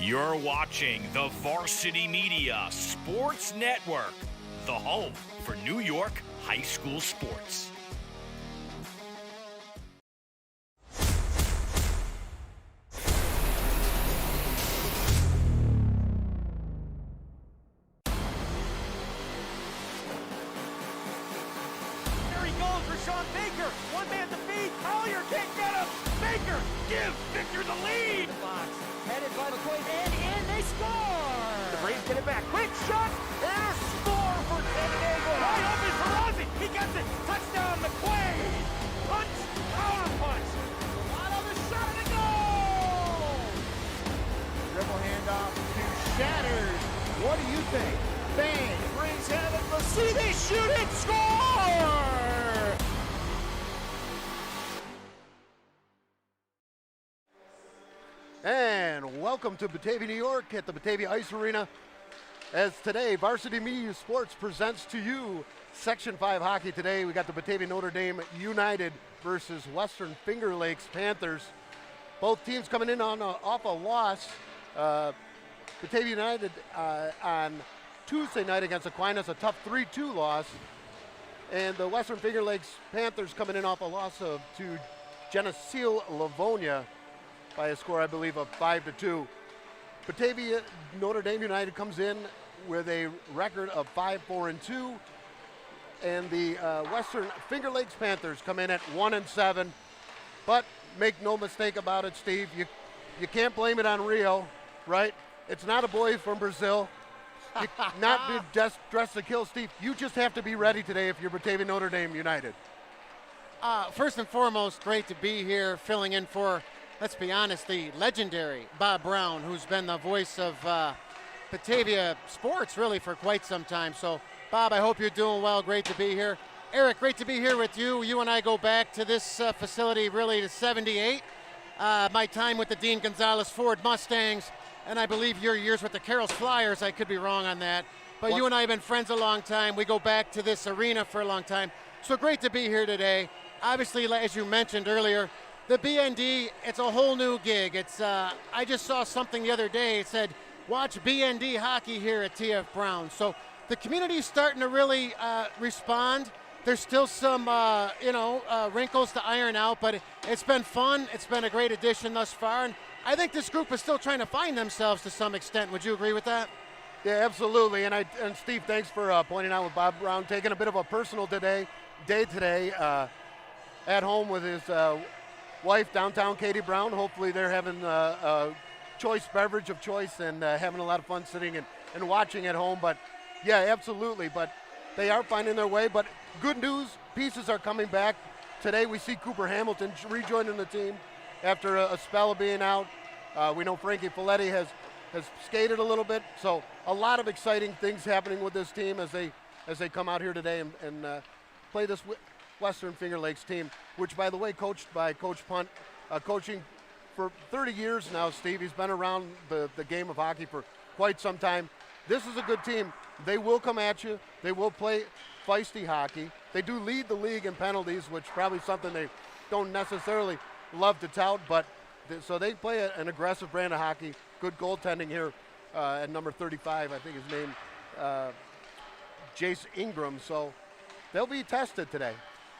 You're watching the Varsity Media Sports Network, the home for New York high school sports. There he goes for Sean Baker. One man to beat. Collier can't get him. Baker gives Victor the lead. The box. Headed by McQuaid, and in they score! The Braves get it back. Quick shot, and a score for San Diego. Right open for Rossi. He gets it. Touchdown, McQuaid. Punch, counter punch. Out of the shot, and a goal! Dribble handoff to Shatters. What do you think? Bang, brings heaven. Let's see, they shoot it, score! And welcome to Batavia, New York at the Batavia Ice Arena. As today, Varsity Media Sports presents to you Section 5 hockey today. We got the Batavia Notre Dame United versus Western Finger Lakes Panthers. Both teams coming in off a loss. Batavia United on Tuesday night against Aquinas, a tough 3-2 loss. And the Western Finger Lakes Panthers coming in off a loss to Geneseo Livonia by a score, I believe, of 5-2. Batavia Notre Dame United comes in with a record of 5-4-2, and the Western Finger Lakes Panthers come in at 1-7. But make no mistake about it, Steve, you can't blame it on Rio, right? It's not a boy from Brazil. You not be dressed to kill, Steve. You just have to be ready today if you're Batavia Notre Dame United. First and foremost, great to be here filling in for, let's be honest, the legendary Bob Brown, who's been the voice of Batavia sports really for quite some time. So, Bob, I hope you're doing well. Great to be here. Eric, great to be here with you. You and I go back to this facility really to 78. My time with the Dean Gonzalez Ford Mustangs, and I believe your years with the Carroll's Flyers. I could be wrong on that. But you and I have been friends a long time. We go back to this arena for a long time. So great to be here today. Obviously, as you mentioned earlier, the BND, it's a whole new gig. It's I just saw something the other day. It said, watch BND hockey here at TF Brown. So the community's starting to really respond. There's still some, wrinkles to iron out, but it's been fun. It's been a great addition thus far. And I think this group is still trying to find themselves to some extent. Would you agree with that? Yeah, absolutely. And Steve, thanks for pointing out with Bob Brown taking a bit of a personal day today at home with his wife downtown, Katie Brown. Hopefully they're having a choice beverage of choice and having a lot of fun sitting and watching at home. But yeah, absolutely. But they are finding their way. But good news, pieces are coming back. Today we see Cooper Hamilton rejoining the team after a spell of being out. We know Frankie Folletti has skated a little bit. So a lot of exciting things happening with this team as they come out here today and play this Western Finger Lakes team, which, by the way, coached by Coach Punt, coaching for 30 years now, Steve. He's been around the game of hockey for quite some time. This is a good team. They will come at you. They will play feisty hockey. They do lead the league in penalties, which probably something they don't necessarily love to tout, but so they play an aggressive brand of hockey. Good goaltending here at number 35, I think his name, Jace Ingram. So they'll be tested today.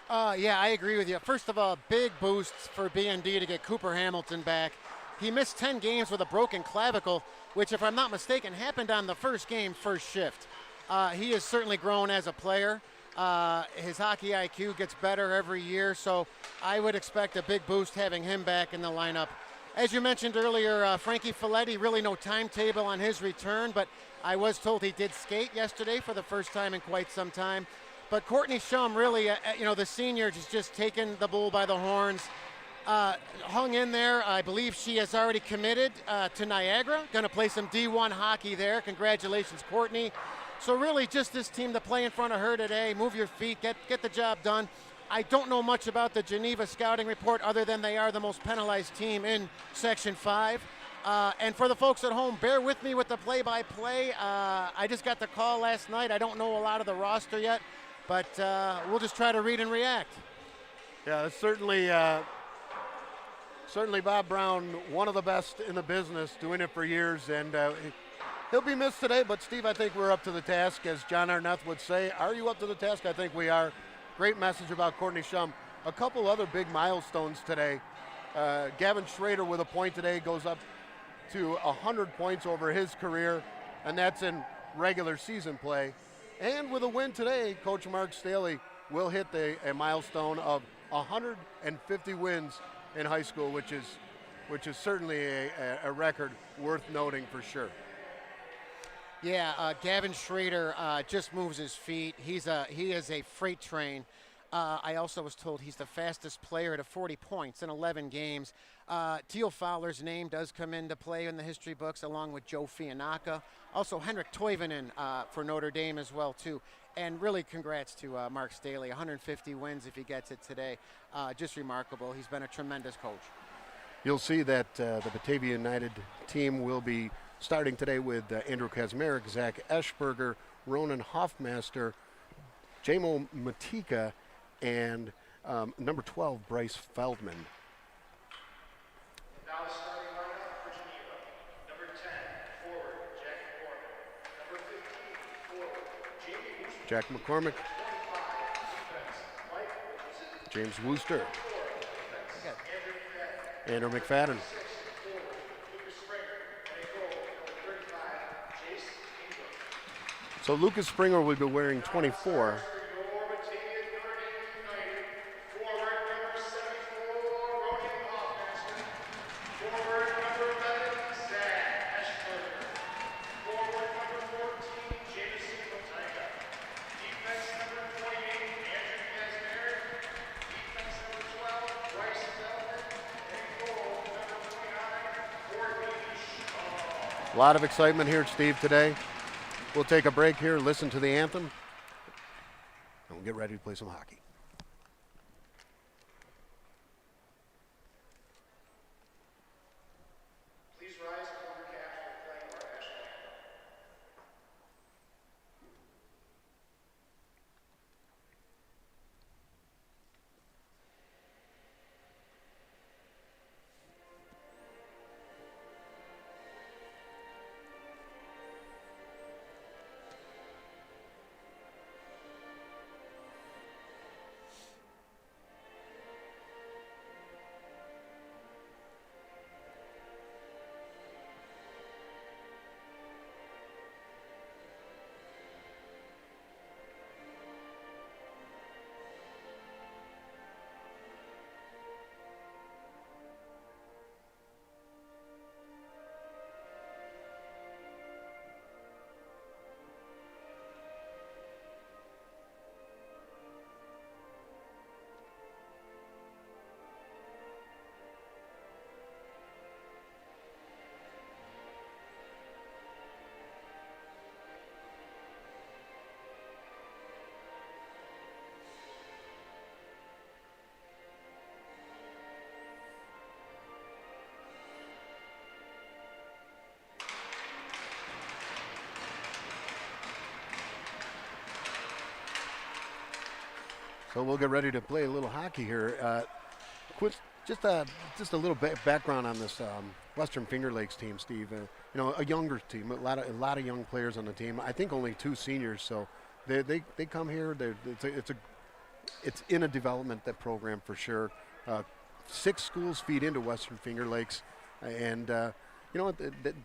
Yeah, I agree with you. First of all, big boosts for BND to get Cooper Hamilton back. He missed 10 games with a broken clavicle, which, if I'm not mistaken, happened on the first game, first shift. He has certainly grown as a player. His hockey IQ gets better every year, so I would expect a big boost having him back in the lineup. As you mentioned earlier, Frankie Folletti, really no timetable on his return, but I was told he did skate yesterday for the first time in quite some time. But Courtney Shum really, the senior just taken the bull by the horns, hung in there. I believe she has already committed to Niagara, going to play some D1 hockey there. Congratulations, Courtney. So really just this team to play in front of her today, move your feet, get the job done. I don't know much about the Geneva scouting report other than they are the most penalized team in Section 5. And for the folks at home, bear with me with the play-by-play. I just got the call last night. I don't know a lot of the roster yet, but we'll just try to read and react. Yeah, certainly Certainly Bob Brown, one of the best in the business, doing it for years, and he'll be missed today, but Steve, I think we're up to the task, as John Arnett would say. Are you up to the task? I think we are. Great message about Courtney Shum. A couple other big milestones today. Gavin Schrader with a point today goes up to 100 points over his career, and that's in regular season play. And with a win today, Coach Mark Staley will hit a milestone of 150 wins in high school, which is certainly a record worth noting for sure. Yeah, Gavin Schrader just moves his feet. He is a freight train. I also was told he's the fastest player to 40 points in 11 games. Teal Fowler's name does come into play in the history books, along with Joe Fianacca. Also Henrik Toivonen for Notre Dame as well too. And really congrats to Mark Staley, 150 wins if he gets it today. Just remarkable. He's been a tremendous coach. You'll see that the Batavia United team will be starting today with Andrew Kazmarek, Zach Eschberger, Ronan Hoffmaster, Jamo Matika, and number 12, Bryce Feldman. Now starting lineup for Geneva. Number 10, forward, Jack McCormick. Number 15, forward, Jamie Wooster. Jack McCormick. 25, defense, Mike James Wooster. defense, Andrew McFadden. 6, forward, Lucas Springer. And a goal, number 35, Jason Ingram. So Lucas Springer will be wearing 24. A lot of excitement here, Steve, today. We'll take a break here, listen to the anthem, and we'll get ready to play some hockey. Please rise and hold your caps for playing our national anthem. So we'll get ready to play a little hockey here. Just a little background on this Western Finger Lakes team, Steve. A younger team, a lot of young players on the team. I think only 2 seniors, so they come here. It's in a development program for sure. 6 schools feed into Western Finger Lakes, and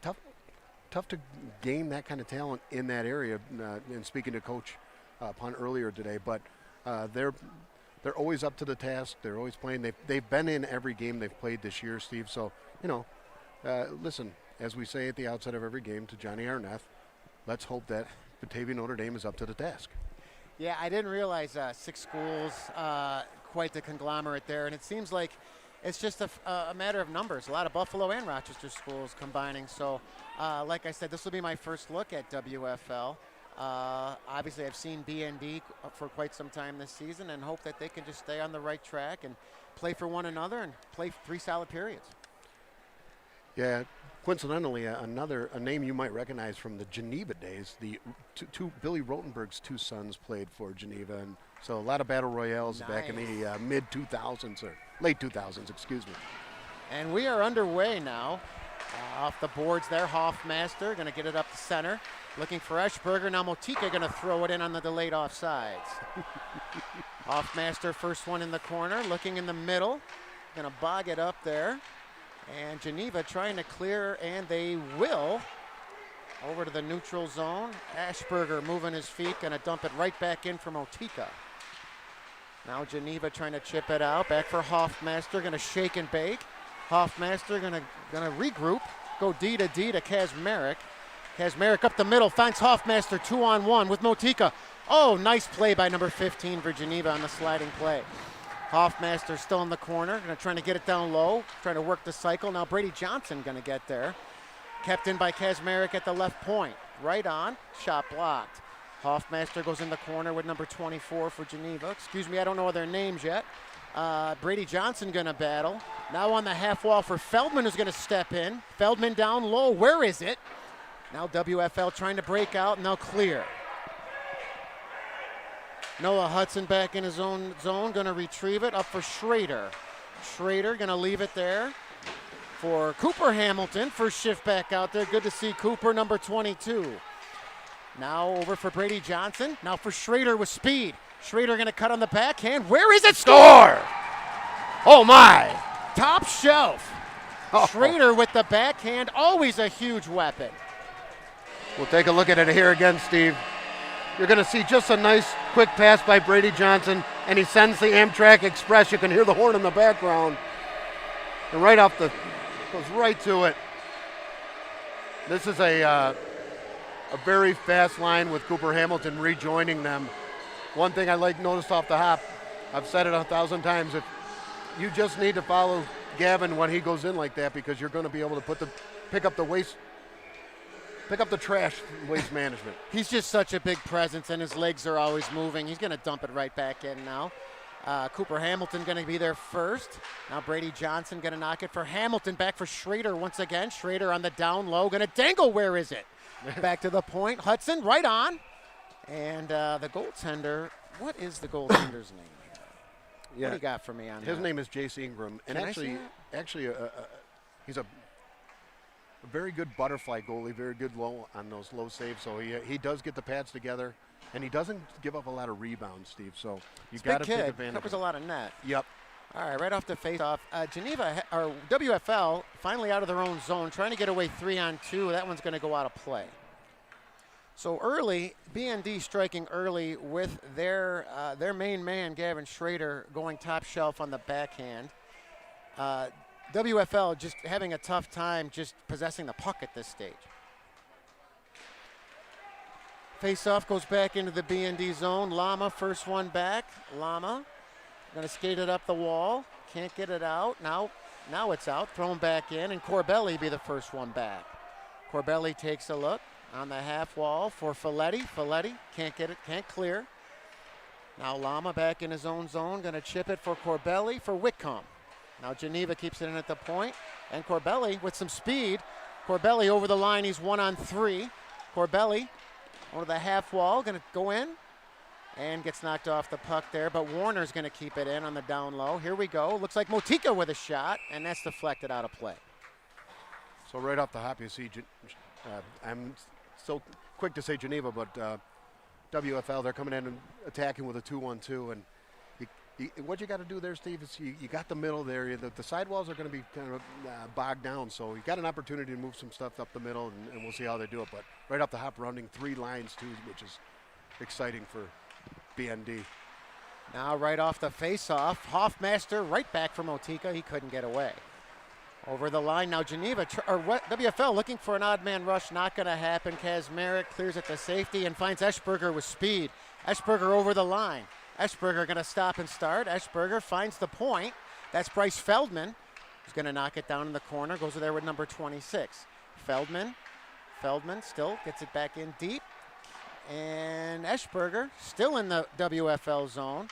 tough to gain that kind of talent in that area. And speaking to Coach Punt earlier today, but they're always up to the task. They're always playing. They've been in every game they've played this year, Steve. So listen, as we say at the outset of every game to Johnny Arnett, let's hope that Batavia Notre Dame is up to the task. Yeah, I didn't realize 6 schools, quite the conglomerate there, and it seems like it's just a matter of numbers. A lot of Buffalo and Rochester schools combining. So, like I said, this will be my first look at WFL. Obviously, I've seen BND for quite some time this season, and hope that they can just stay on the right track and play for one another and play 3 solid periods. Yeah, coincidentally, a name you might recognize from the Geneva days. The Billy Rotenberg's 2 sons played for Geneva, and so a lot of battle royales back in the mid 2000s or late 2000s, excuse me. And we are underway now. Off the boards there, Hoffmaster going to get it up the center. Looking for Eschberger. Now Motika going to throw it in on the delayed offsides. Hoffmaster, first one in the corner, looking in the middle. Going to bog it up there. And Geneva trying to clear, and they will. Over to the neutral zone. Eschberger moving his feet, going to dump it right back in for Motika. Now Geneva trying to chip it out. Back for Hoffmaster, going to shake and bake. Hoffmaster gonna regroup, go D to Kazmarek. Kazmarek up the middle, finds Hoffmaster 2-on-1 with Motika. Oh, nice play by number 15 for Geneva on the sliding play. Hoffmaster still in the corner, trying to get it down low, trying to work the cycle. Now Brady Johnson gonna get there. Kept in by Kazmarek at the left point. Right on, shot blocked. Hoffmaster goes in the corner with number 24 for Geneva. Excuse me, I don't know their names yet. Brady Johnson gonna battle. Now on the half wall for Feldman, who's gonna step in. Feldman down low, where is it? Now WFL trying to break out, and they'll clear. Noah Hudson back in his own zone, gonna retrieve it, up for Schrader. Schrader gonna leave it there for Cooper Hamilton. First shift back out there, good to see Cooper, number 22. Now over for Brady Johnson, now for Schrader with speed. Schrader going to cut on the backhand. Where is it? Score! Oh, my. Top shelf. Schrader with the backhand, always a huge weapon. We'll take a look at it here again, Steve. You're going to see just a nice quick pass by Brady Johnson, and he sends the Amtrak Express. You can hear the horn in the background. And right off the, goes right to it. This is a very fast line with Cooper Hamilton rejoining them. One thing I noticed off the hop, I've said it 1,000 times, if you just need to follow Gavin when he goes in like that, because you're going to be able to pick up the trash waste management. He's just such a big presence, and his legs are always moving. He's going to dump it right back in now. Cooper Hamilton going to be there first. Now Brady Johnson going to knock it for Hamilton. Back for Schrader once again. Schrader on the down low, going to dangle. Where is it? Back to the point. Hudson right on. And the goaltender, what is the goaltender's name here? Yeah. What do you got for me on His that? name is Jace Ingram. And actually, he's a very good butterfly goalie, very good low on those low saves. So he does get the pads together, and he doesn't give up a lot of rebounds, Steve. So you got to take advantage. Covers a lot of net. Yep. All right, right off the face-off, Geneva or WFL finally out of their own zone, trying to get away 3-on-2. That one's going to go out of play. So early, BND striking early with their main man, Gavin Schrader, going top shelf on the backhand. WFL just having a tough time just possessing the puck at this stage. Face-off goes back into the BND zone. Lama, first one back. Lama going to skate it up the wall. Can't get it out. Now it's out. Thrown back in, and Corbelli be the first one back. Corbelli takes a look. On the half wall for Folletti. Folletti can't get it, can't clear. Now Lama back in his own zone, going to chip it for Corbelli for Whitcomb. Now Geneva keeps it in at the point, and Corbelli with some speed. Corbelli over the line, he's 1-on-3. Corbelli over the half wall, going to go in, and gets knocked off the puck there, but Warner's going to keep it in on the down low. Here we go. Looks like Motika with a shot, and that's deflected out of play. So right off the hop, you see, I'm so quick to say Geneva, but WFL, they're coming in and attacking with a 2-1-2. And what you got to do there, Steve, is you got the middle there. The sidewalls are going to be kind of bogged down, so you got an opportunity to move some stuff up the middle, and we'll see how they do it. But right off the hop, running 3 lines, too, which is exciting for BND. Now right off the face-off, Hoffmaster right back from Motika. He couldn't get away. Over the line now, Geneva, WFL looking for an odd man rush, not going to happen. Kazmarek clears it to safety and finds Eschberger with speed. Eschberger over the line. Eschberger going to stop and start. Eschberger finds the point. That's Bryce Feldman, who's going to knock it down in the corner. Goes there with number 26. Feldman still gets it back in deep. And Eschberger still in the WFL zone.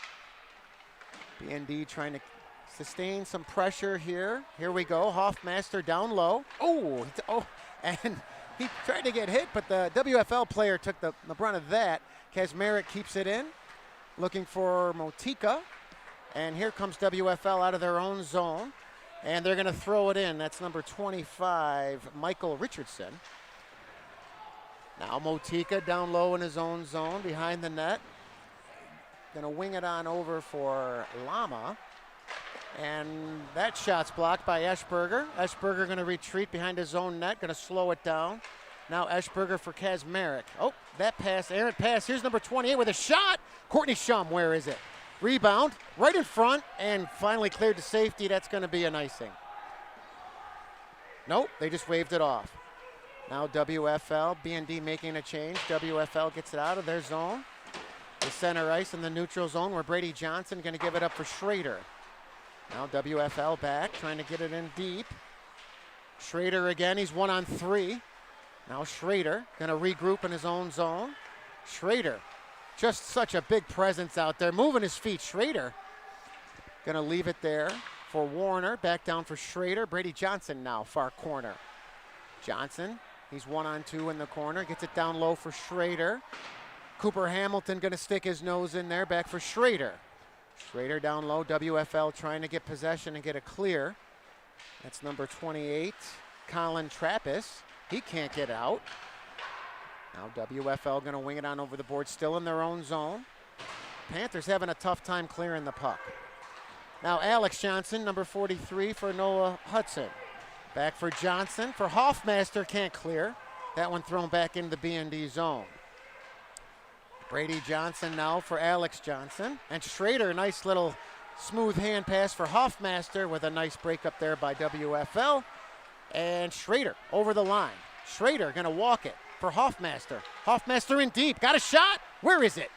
BND trying to sustain some pressure here. Here we go. Hoffmaster down low. Oh, and he tried to get hit, but the WFL player took the brunt of that. Kazmarek keeps it in, looking for Motika. And here comes WFL out of their own zone. And they're going to throw it in. That's number 25, Michael Richardson. Now Motika down low in his own zone behind the net. Going to wing it on over for Lama. And that shot's blocked by Eschberger. Eschberger going to retreat behind his own net, going to slow it down. Now Eschberger for Kazmarek. Oh, that pass, errant pass. Here's number 28 with a shot. Courtney Schum, where is it? Rebound, right in front, and finally cleared to safety. That's going to be an icing. Nope, they just waved it off. Now WFL, B&D making a change. WFL gets it out of their zone. The center ice in the neutral zone where Brady Johnson going to give it up for Schrader. Now WFL back, trying to get it in deep. Schrader again, he's 1-on-3. Now Schrader going to regroup in his own zone. Schrader, just such a big presence out there, moving his feet. Schrader going to leave it there for Warner. Back down for Schrader. Brady Johnson now, far corner. Johnson, he's 1-on-2 in the corner. Gets it down low for Schrader. Cooper Hamilton going to stick his nose in there. Back for Schrader. Schrader down low. WFL trying to get possession and get a clear. That's number 28, Colin Trappist. He can't get out. Now WFL going to wing it on over the board, still in their own zone. Panthers having a tough time clearing the puck. Now Alex Johnson, number 43 for Noah Hudson. Back for Johnson. For Hoffmaster, can't clear. That one thrown back into the B&D zone. Brady Johnson now for Alex Johnson. And Schrader, nice little smooth hand pass for Hoffmaster with a nice break up there by WFL. And Schrader over the line. Schrader going to walk it for Hoffmaster. Hoffmaster in deep. Got a shot. Where is it?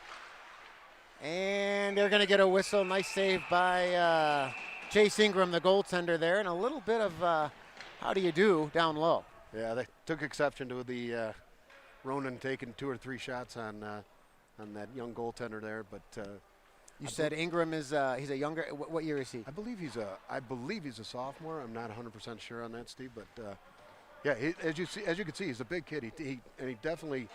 And they're going to get a whistle. Nice save by Chase Ingram, the goaltender there. And a little bit of how do you do down low. Yeah, they took exception to the Ronan taking 2 or 3 shots on that young goaltender there. But you said Ingram is he's a younger. What year is he? I believe he's a sophomore. I'm not 100% sure on that, Steve. But yeah, as you can see, he's a big kid. He definitely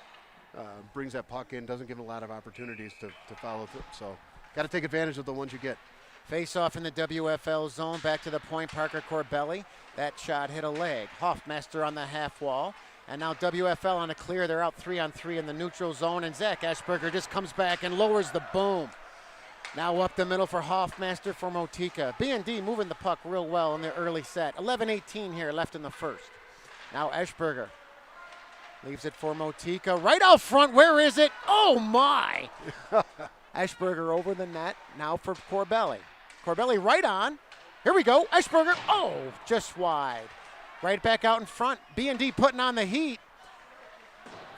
brings that puck in. Doesn't give him a lot of opportunities to follow through. So got to take advantage of the ones you get. Face off in the WFL zone. Back to the point. Parker Corbelli. That shot hit a leg. Hoffmaster on the half wall. And now WFL on a clear. They're out 3-on-3 in the neutral zone. And Zach Eschberger just comes back and lowers the boom. Now up the middle for Hoffmaster for Motika. B&D moving the puck real well in the early set. 11:18 here left in the first. Now Eschberger leaves it for Motika. Right out front. Where is it? Oh, my. Eschberger over the net. Now for Corbelli. Corbelli right on. Here we go. Eschberger. Oh, just wide. Right back out in front. B&D putting on the heat.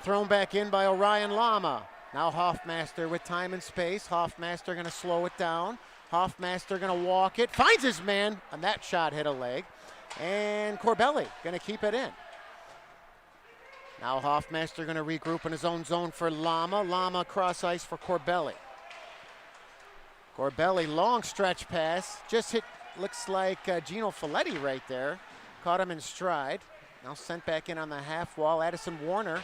Thrown back in by Orion Lama. Now Hoffmaster with time and space. Hoffmaster going to slow it down. Hoffmaster going to walk it. Finds his man. And that shot hit a leg. And Corbelli going to keep it in. Now Hoffmaster going to regroup in his own zone for Lama. Lama cross ice for Corbelli. Corbelli, long stretch pass. Just hit, looks like Gino Folletti right there. Caught him in stride. Now sent back in on the half wall. Addison Warner.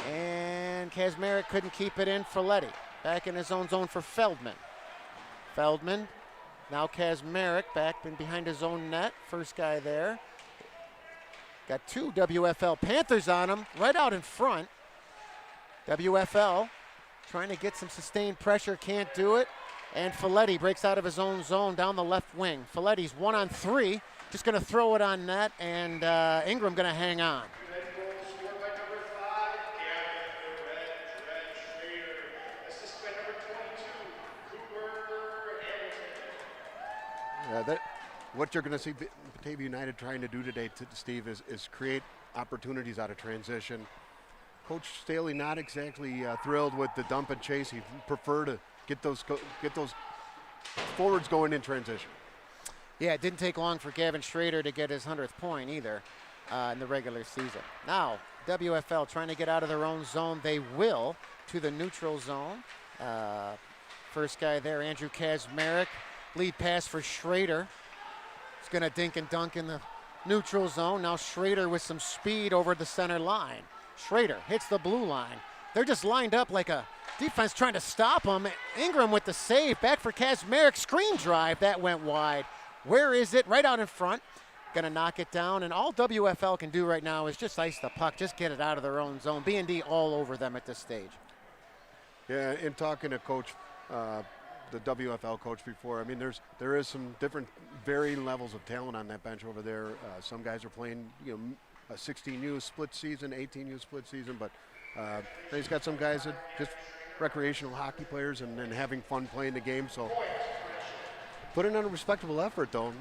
And Kazmarek couldn't keep it in. Folletti back in his own zone for Feldman. Feldman. Now Kazmarek back in behind his own net. First guy there. Got 2 WFL Panthers on him, right out in front. WFL trying to get some sustained pressure, can't do it. And Folletti breaks out of his own zone down the left wing. Folletti's 1-on-3, just going to throw it on net, and Ingram going to hang on. Scored by number 5, Gavin Red Schrader. Assisted by number 22, Cooper Hamilton. What you're going to see Batavia United trying to do today, Steve, is create opportunities out of transition. Coach Staley not exactly thrilled with the dump and chase. He'd prefer to get those forwards going in transition. Yeah, it didn't take long for Gavin Schrader to get his 100th point either in the regular season. Now, WFL trying to get out of their own zone. They will to the neutral zone. First guy there, Andrew Kazmarek. Lead pass for Schrader. He's going to dink and dunk in the neutral zone. Now Schrader with some speed over the center line. Schrader hits the blue line. They're just lined up like a defense trying to stop him. Ingram with the save. Back for Kazmarek. Screen drive. That went wide. Where is it? Right out in front. Gonna knock it down, and all WFL can do right now is just ice the puck, just get it out of their own zone. B&D all over them at this stage. Yeah, in talking to Coach, the WFL coach before, I mean, there is some different varying levels of talent on that bench over there. Some guys are playing, a 16U split season, 18U split season, but he's got some guys that just recreational hockey players and having fun playing the game. So putting in a respectable effort, though.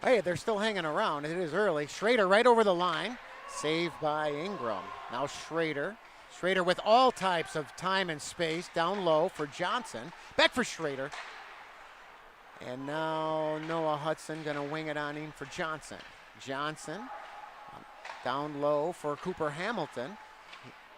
Hey, they're still hanging around. It is early. Schrader right over the line. Saved by Ingram. Now Schrader. Schrader with all types of time and space. Down low for Johnson. Back for Schrader. And now Noah Hudson going to wing it on in for Johnson. Johnson down low for Cooper Hamilton.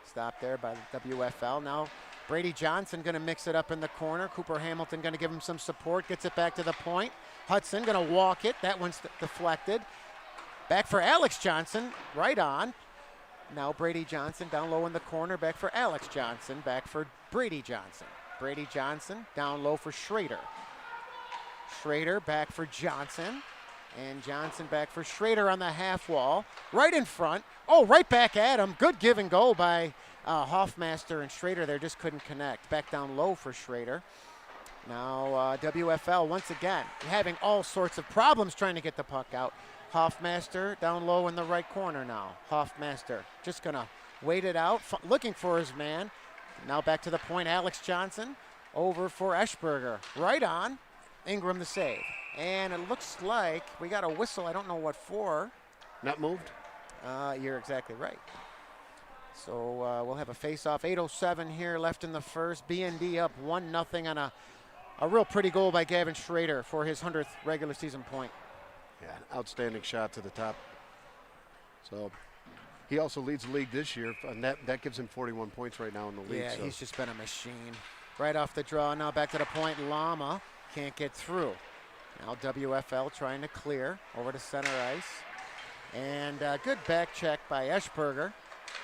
Stopped there by the WFL. Now Brady Johnson going to mix it up in the corner. Cooper Hamilton going to give him some support. Gets it back to the point. Hudson going to walk it. That one's deflected. Back for Alex Johnson. Right on. Now Brady Johnson down low in the corner. Back for Alex Johnson. Back for Brady Johnson. Brady Johnson down low for Schrader. Schrader back for Johnson. And Johnson back for Schrader on the half wall. Right in front. Oh, right back at him. Good give and go by Hoffmaster and Schrader there. Just couldn't connect. Back down low for Schrader. Now WFL once again having all sorts of problems trying to get the puck out. Hoffmaster down low in the right corner now. Hoffmaster just going to wait it out, looking for his man. Now back to the point, Alex Johnson over for Eschberger. Right on. Ingram the save. And it looks like we got a whistle. I don't know what for. Not moved? You're exactly right. So we'll have a face-off. 8:07 here left in the first. B&D up 1-0 on a real pretty goal by Gavin Schrader for his 100th regular season point. Yeah, an outstanding shot to the top. So he also leads the league this year, and that gives him 41 points right now in the league. Yeah, so. He's just been a machine. Right off the draw, now back to the point. Lama can't get through. Now WFL trying to clear over to center ice. And good back check by Eschberger.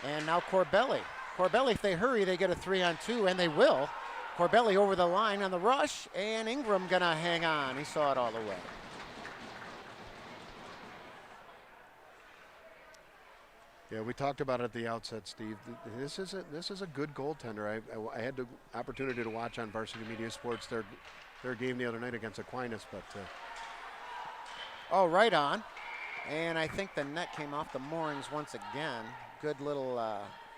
And now Corbelli. Corbelli, if they hurry, they get a 3-on-2, and they will. Corbelli over the line on the rush, and Ingram gonna hang on. He saw it all the way. Yeah, we talked about it at the outset, Steve. This is a good goaltender. I had the opportunity to watch on Varsity Media Sports their game the other night against Aquinas, but oh, right on. And I think the net came off the moorings once again. Good little,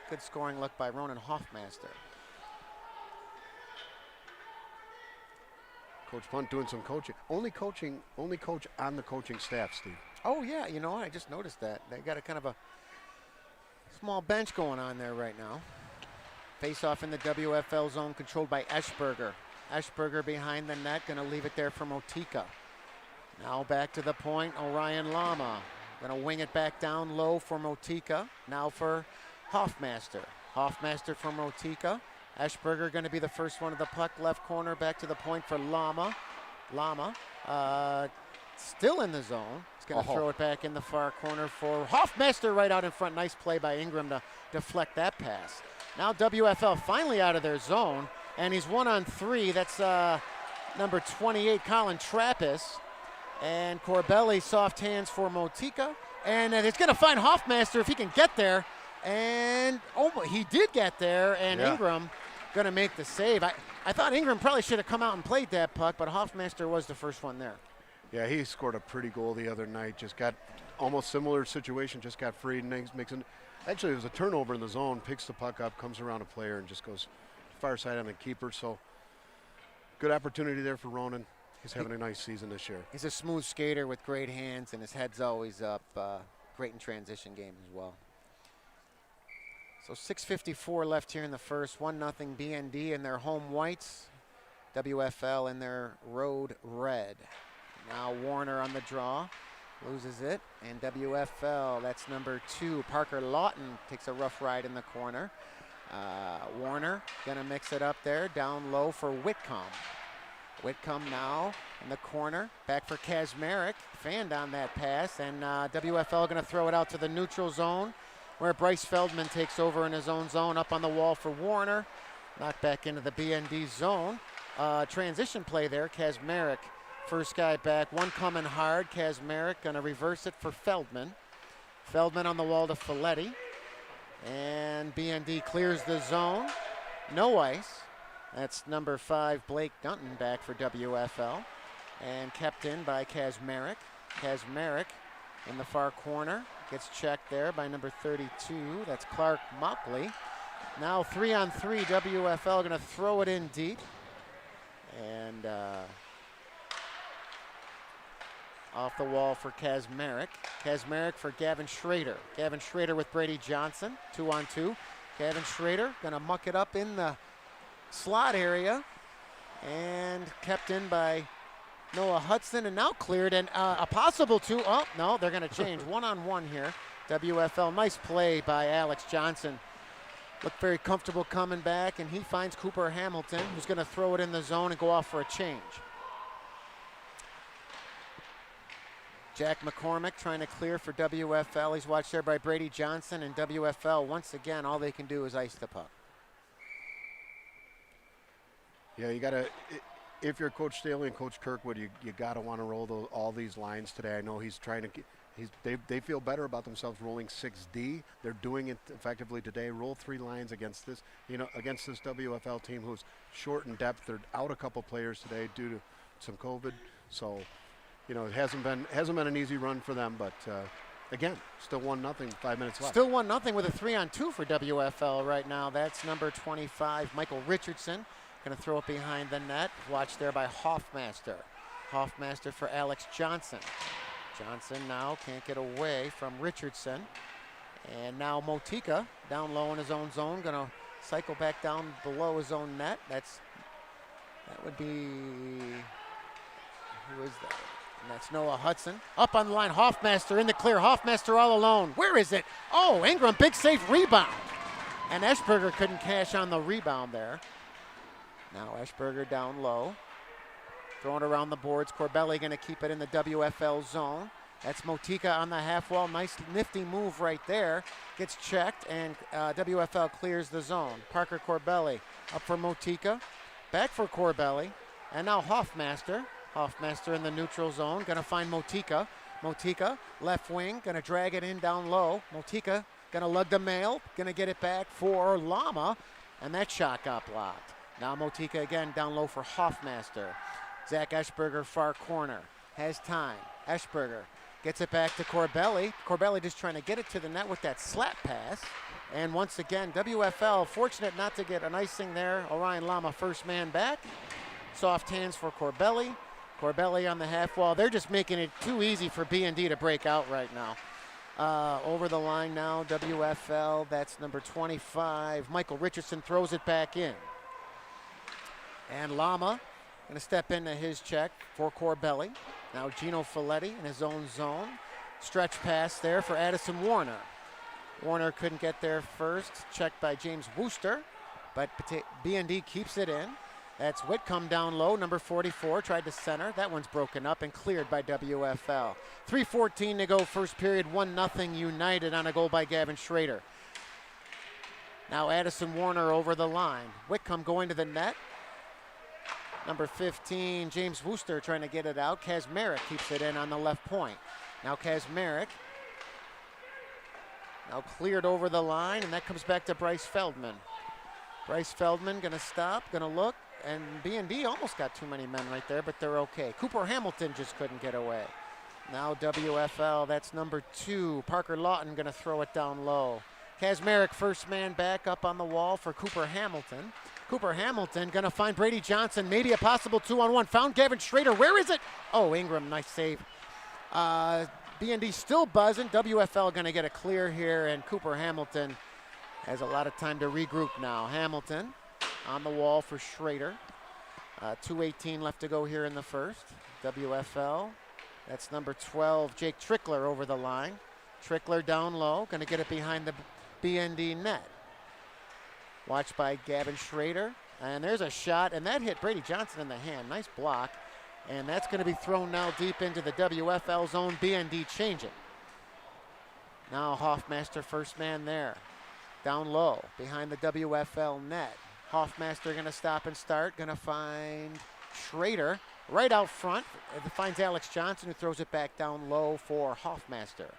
good scoring look by Ronan Hoffmaster. Coach Punt doing some coaching. Only coach on the coaching staff, Steve. Oh yeah, you know what? I just noticed that. They got a kind of a small bench going on there right now. Face off in the WFL zone controlled by Eschberger. Eschberger behind the net, gonna leave it there for Motika. Now back to the point, Orion Lama. Gonna wing it back down low for Motika. Now for Hoffmaster. Hoffmaster for Motika. Eschberger gonna be the first one of the puck, left corner, back to the point for Lama. Lama, still in the zone. He's gonna throw it back in the far corner for Hoffmaster right out in front. Nice play by Ingram to deflect that pass. Now WFL finally out of their zone, and he's 1-on-3. That's number 28, Colin Trappist. And Corbelli soft hands for Motika. And it's going to find Hoffmaster if he can get there. And, he did get there. And Ingram going to make the save. I thought Ingram probably should have come out and played that puck, but Hoffmaster was the first one there. Yeah, he scored a pretty goal the other night. Just got almost similar situation, just got freed and makes it. Actually, it was a turnover in the zone, picks the puck up, comes around a player, and just goes far side on the keeper. So good opportunity there for Ronan. He's having a nice season this year. He's a smooth skater with great hands, and his head's always up. Great in transition game as well. So 6:54 left here in the first. 1-0 BND in their home whites. WFL in their road red. Now Warner on the draw. Loses it. And WFL, that's number 2. Parker Lawton takes a rough ride in the corner. Warner going to mix it up there. Down low for Whitcomb. Whitcomb now in the corner. Back for Kazmarek. Fanned on that pass. And WFL going to throw it out to the neutral zone where Bryce Feldman takes over in his own zone. Up on the wall for Warner. Knocked back into the BND zone. Transition play there. Kazmarek First guy back, one coming hard. Kazmarek gonna reverse it for Feldman. Feldman on the wall to Folletti. And BND clears the zone. No ice. That's number 5, Blake Gunton, back for WFL. And kept in by Kazmarek. Kazmarek in the far corner. Gets checked there by number 32. That's Clark Mockley. Now 3-on-3, WFL gonna throw it in deep. And off the wall for Kazmarek. Kazmarek for Gavin Schrader. Gavin Schrader with Brady Johnson, 2-on-2. Gavin Schrader gonna muck it up in the slot area and kept in by Noah Hudson, and now cleared, and a possible 2. Oh, no, they're gonna change. 1-on-1 here. WFL, nice play by Alex Johnson. Looked very comfortable coming back, and he finds Cooper Hamilton, who's gonna throw it in the zone and go off for a change. Jack McCormick trying to clear for WFL. He's watched there by Brady Johnson, and WFL, once again, all they can do is ice the puck. Yeah, you got to, if you're Coach Staley and Coach Kirkwood, you got to want to roll all these lines today. I know he's trying to, they feel better about themselves rolling 6D. They're doing it effectively today. Roll 3 lines against this, against this WFL team who's short in depth. They're out a couple players today due to some COVID. So, it hasn't been an easy run for them, but again, still 1-0, 5 minutes left. Still 1-0 with a 3-on-2 for WFL right now. That's number 25, Michael Richardson. Going to throw it behind the net. Watched there by Hoffmaster. Hoffmaster for Alex Johnson. Johnson now can't get away from Richardson. And now Motika down low in his own zone. Going to cycle back down below his own net. That would be, who is that? And that's Noah Hudson. Up on the line, Hoffmaster in the clear. Hoffmaster all alone. Where is it? Oh, Ingram, big safe rebound. And Eschberger couldn't cash on the rebound there. Now Eschberger down low. Throwing around the boards. Corbelli going to keep it in the WFL zone. That's Motika on the half wall. Nice nifty move right there. Gets checked, and WFL clears the zone. Parker Corbelli up for Motika. Back for Corbelli. And now Hoffmaster. Hoffmaster in the neutral zone. Going to find Motika. Motika, left wing. Going to drag it in down low. Motika going to lug the mail. Going to get it back for Lama. And that shot got blocked. Now Motika again down low for Hoffmaster. Zach Eschberger, far corner, has time. Eschberger gets it back to Corbelli. Corbelli just trying to get it to the net with that slap pass. And once again, WFL fortunate not to get an icing there. Orion Lama first man back. Soft hands for Corbelli. Corbelli on the half wall. They're just making it too easy for B&D to break out right now. Over the line now, WFL, that's number 25. Michael Richardson throws it back in. And Lama going to step into his check for Corbelli. Now Gino Folletti in his own zone. Stretch pass there for Addison Warner. Warner couldn't get there first. Checked by James Wooster, but B&D keeps it in. That's Whitcomb down low, number 44, tried to center. That one's broken up and cleared by WFL. 3:14 to go, first period, 1-0 United on a goal by Gavin Schrader. Now Addison Warner over the line. Whitcomb going to the net. Number 15, James Wooster trying to get it out. Kazmarek keeps it in on the left point. Now Kazmarek. Now cleared over the line, and that comes back to Bryce Feldman. Bryce Feldman gonna stop, gonna look, and B&D almost got too many men right there, but they're okay. Cooper Hamilton just couldn't get away. Now WFL, that's number 2. Parker Lawton gonna throw it down low. Kazmarek first man back up on the wall for Cooper Hamilton. Cooper Hamilton gonna find Brady Johnson, maybe a possible 2-on-1. Found Gavin Schrader, where is it? Oh, Ingram, nice save. B&D still buzzing. WFL gonna get a clear here, and Cooper Hamilton has a lot of time to regroup now. Hamilton on the wall for Schrader. 2:18 left to go here in the first. WFL, that's number 12, Jake Trickler over the line. Trickler down low, gonna get it behind the B&D net. Watched by Gavin Schrader, and there's a shot, and that hit Brady Johnson in the hand. Nice block, and that's going to be thrown now deep into the WFL zone. B&D changing. Now Hoffmaster first man there, down low behind the WFL net. Hoffmaster going to stop and start, going to find Schrader, right out front. It finds Alex Johnson, who throws it back down low for Hoffmaster.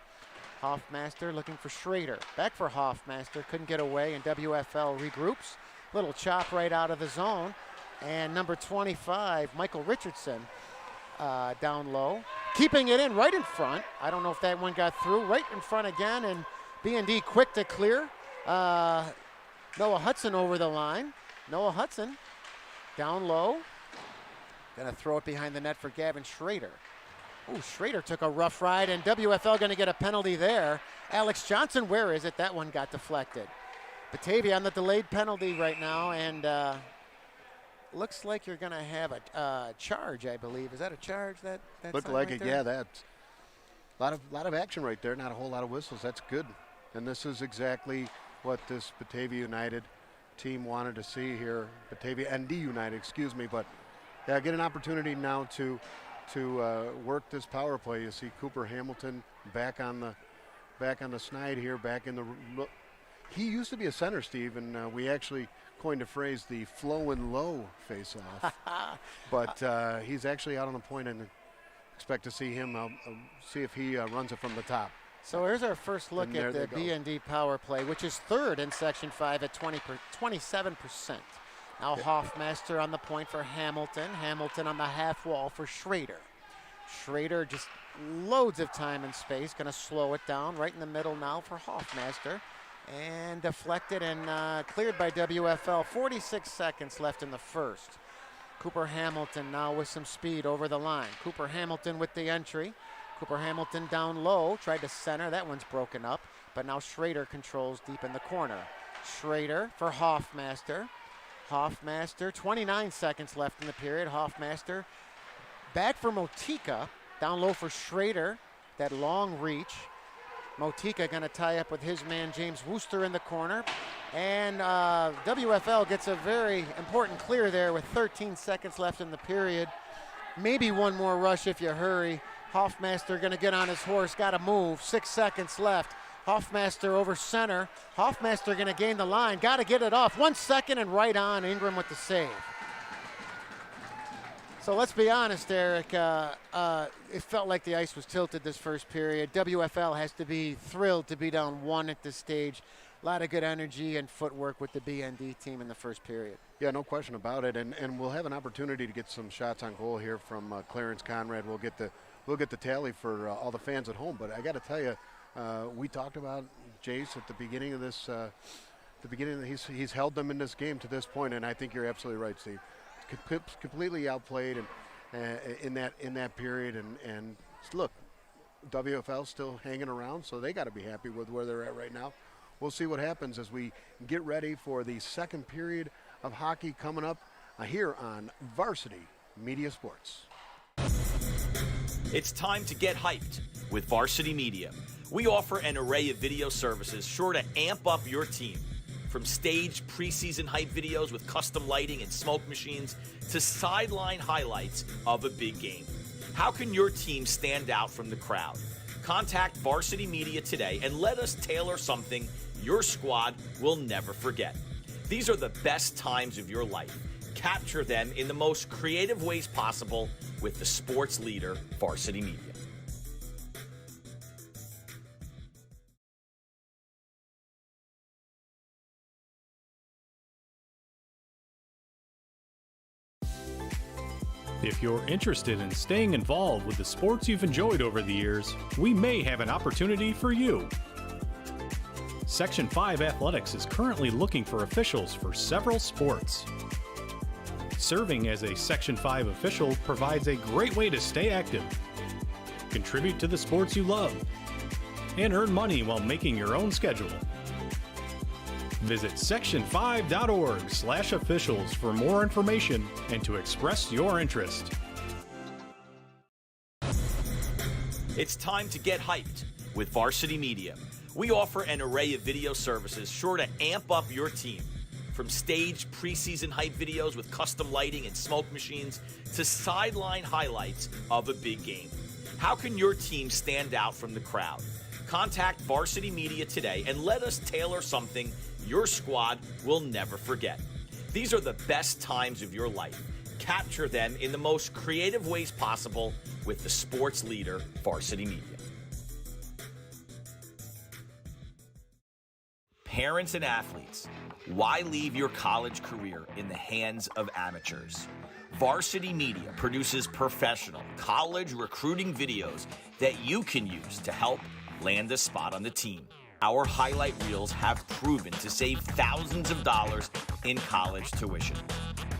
Hoffmaster looking for Schrader. Back for Hoffmaster. Couldn't get away, and WFL regroups. Little chop right out of the zone. And number 25, Michael Richardson, down low. Keeping it in right in front. I don't know if that one got through. Right in front again, and B&D quick to clear. Noah Hudson over the line. Noah Hudson down low. Gonna throw it behind the net for Gavin Schrader. Oh, Schrader took a rough ride, and WFL gonna get a penalty there. Alex Johnson, where is it? That one got deflected. Batavia on the delayed penalty right now, and looks like you're gonna have a charge, I believe. Is that a charge? That looked like it. Yeah, that's a lot of action right there. Not a whole lot of whistles. That's good, and this is exactly what this Batavia United team wanted to see here. Batavia ND United, excuse me, but yeah, get an opportunity now to work this power play. You see Cooper Hamilton back on the snide here, back in the. He used to be a center, Steve, and we actually coined a phrase, the flowing low face-off. But he's actually out on the point, and expect to see him. See if he runs it from the top. So here's our first look at the B&D power play, which is third in Section 5 at 27%. Now Hoffmaster on the point for Hamilton. Hamilton on the half wall for Schrader. Schrader just loads of time and space. Going to slow it down right in the middle now for Hoffmaster. And deflected and cleared by WFL. 46 seconds left in the first. Cooper Hamilton now with some speed over the line. Cooper Hamilton with the entry. Cooper Hamilton down low. Tried to center. That one's broken up. But now Schrader controls deep in the corner. Schrader for Hoffmaster. Hoffmaster, 29 seconds left in the period. Hoffmaster back for Motika. Down low for Schrader. That long reach. Motika going to tie up with his man James Wooster in the corner. And WFL gets a very important clear there with 13 seconds left in the period. Maybe one more rush if you hurry. Hoffmaster going to get on his horse. Got to move. 6 seconds left. Hoffmaster over center. Hoffmaster going to gain the line. Got to get it off. 1 second and right on. Ingram with the save. So let's be honest, Eric. It felt like the ice was tilted this first period. WFL has to be thrilled to be down 1 at this stage. A lot of good energy and footwork with the BND team in the first period. Yeah, no question about it. And we'll have an opportunity to get some shots on goal here from Clarence Conrad. We'll get the tally for all the fans at home. But I got to tell you, we talked about Jace at the beginning of this. He's held them in this game to this point, and I think you're absolutely right, Steve. Completely outplayed and in that period, and look, WFL still hanging around, so they got to be happy with where they're at right now. We'll see what happens as we get ready for the second period of hockey coming up here on Varsity Media Sports. It's time to get hyped with Varsity Media. We offer an array of video services sure to amp up your team. From staged preseason hype videos with custom lighting and smoke machines to sideline highlights of a big game. How can your team stand out from the crowd? Contact Varsity Media today and let us tailor something your squad will never forget. These are the best times of your life. Capture them in the most creative ways possible with the sports leader, Varsity Media. If you're interested in staying involved with the sports you've enjoyed over the years, we may have an opportunity for you. Section 5 Athletics is currently looking for officials for several sports. Serving as a Section 5 official provides a great way to stay active, contribute to the sports you love, and earn money while making your own schedule. Visit section5.org/officials for more information and to express your interest. It's time to get hyped with Varsity Media. We offer an array of video services sure to amp up your team. From staged preseason hype videos with custom lighting and smoke machines to sideline highlights of a big game. How can your team stand out from the crowd? Contact Varsity Media today and let us tailor something your squad will never forget. These are the best times of your life. Capture them in the most creative ways possible with the sports leader, Varsity Media. Parents and athletes, why leave your college career in the hands of amateurs? Varsity Media produces professional college recruiting videos that you can use to help land a spot on the team. Our highlight reels have proven to save thousands of dollars in college tuition.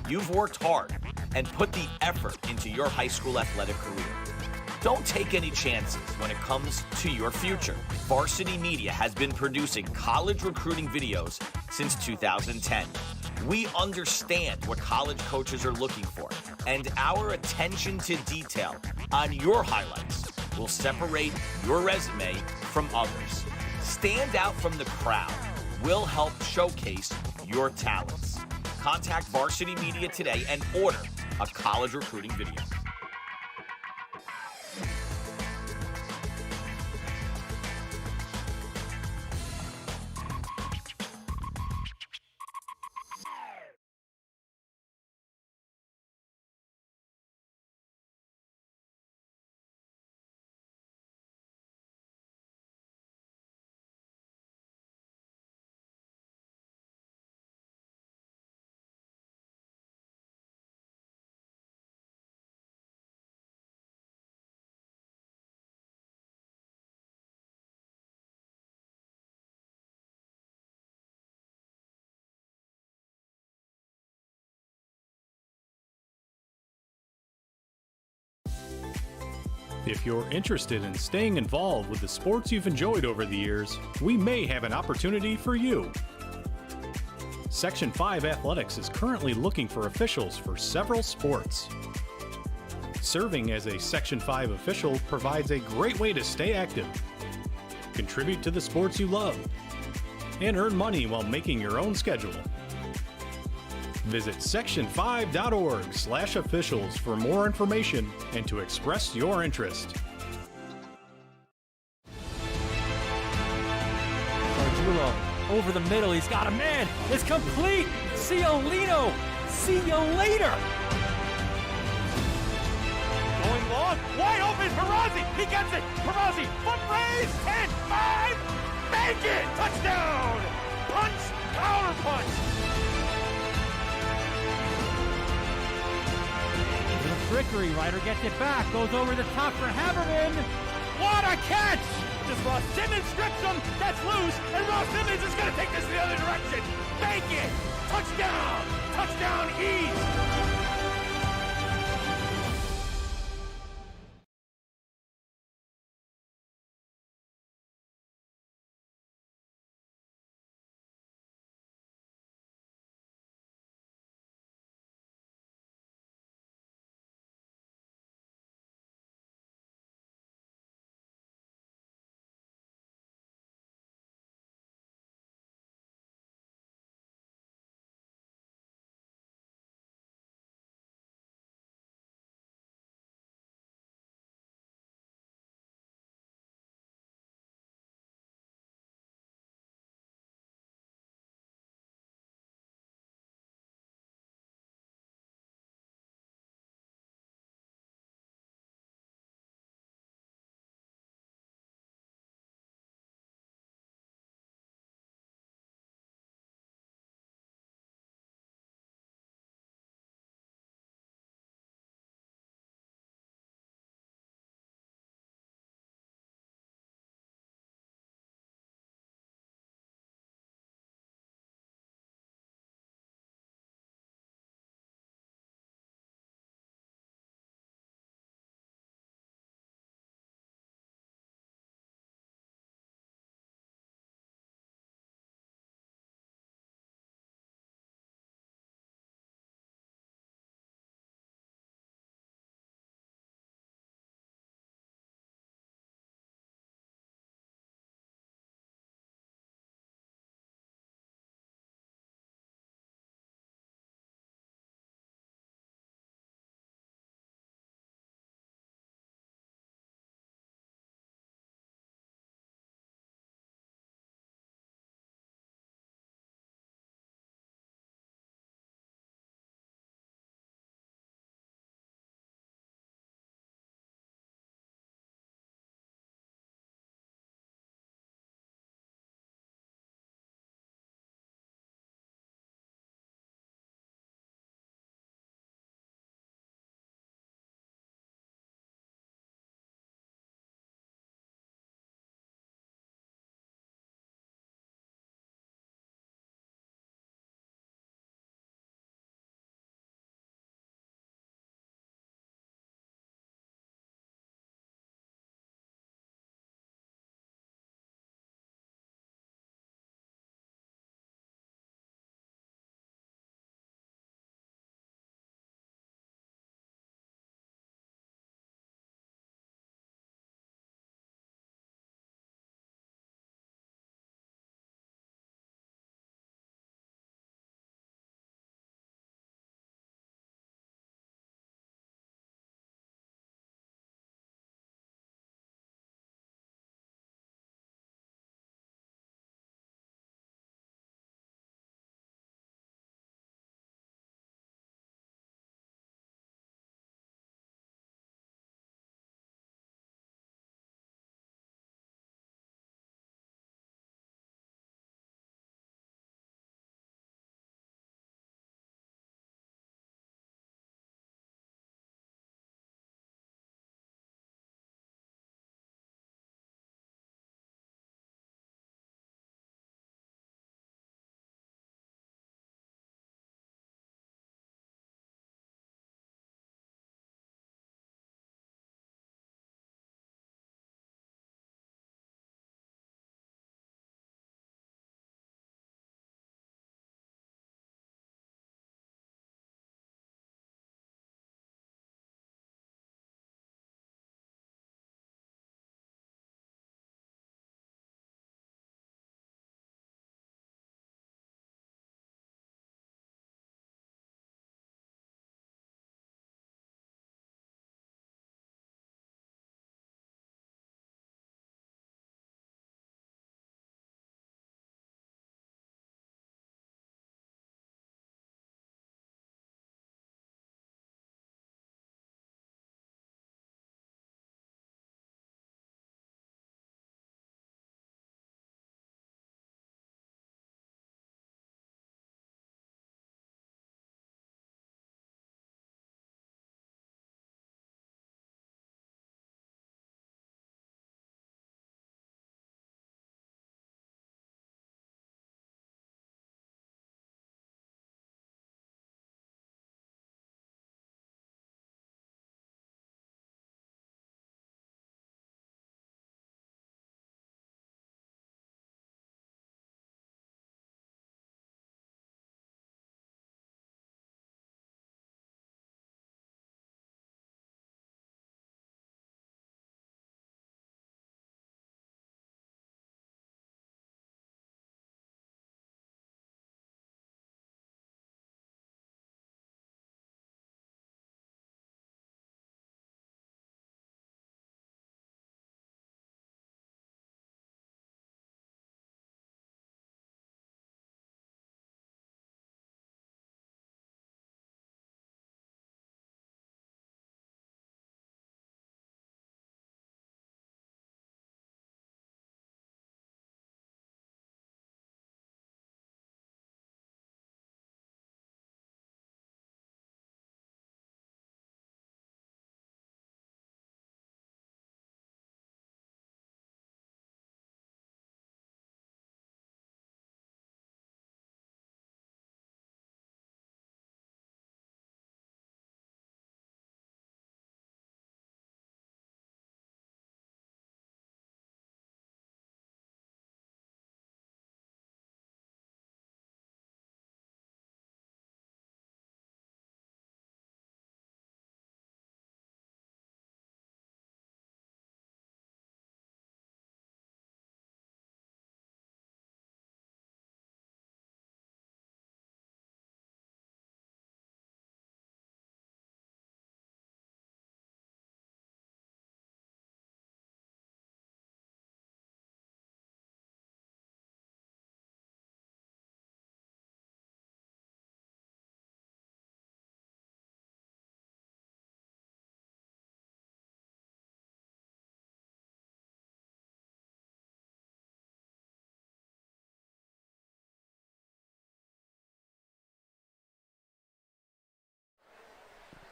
You've worked hard and put the effort into your high school athletic career. Don't take any chances when it comes to your future. Varsity Media has been producing college recruiting videos since 2010. We understand what college coaches are looking for, and our attention to detail on your highlights will separate your resume from others. Stand out from the crowd. We'll help showcase your talents. Contact Varsity Media today and order a college recruiting video. If you're interested in staying involved with the sports you've enjoyed over the years, we may have an opportunity for you. Section 5 Athletics is currently looking for officials for several sports. Serving as a Section 5 official provides a great way to stay active, contribute to the sports you love, and earn money while making your own schedule. Visit section5.org/officials for more information and to express your interest. Arjulo over the middle. He's got a man. It's complete. Ciolino. See you later. Going long. Wide open. Perazzi. He gets it. Perazzi. Foot raise. 10, 5. Make it. Touchdown. Punch. Power punch. Trickery, Ryder gets it back, goes over the top for Haberman. What a catch! Just Ross Simmons strips him, that's loose, and Ross Simmons is going to take this the other direction. Make it! Touchdown! Touchdown ease!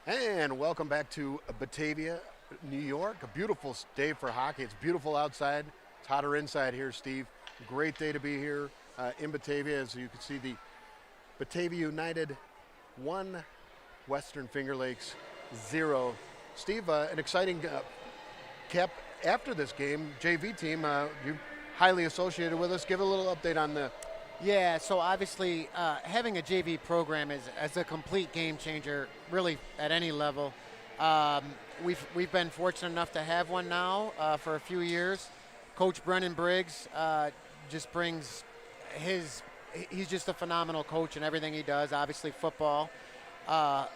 And welcome back to Batavia, New York. A beautiful day for hockey. It's beautiful outside. It's hotter inside here, Steve. Great day to be here in Batavia. As you can see, the Batavia United 1, Western Finger Lakes 0. Steve, an exciting cap after this game. JV team, you're highly associated with us. Give a little update on the. Yeah, so obviously having a JV program is a complete game changer, really at any level. We've been fortunate enough to have one now for a few years. Coach Brennan Briggs just brings he's just a phenomenal coach in everything he does, obviously football.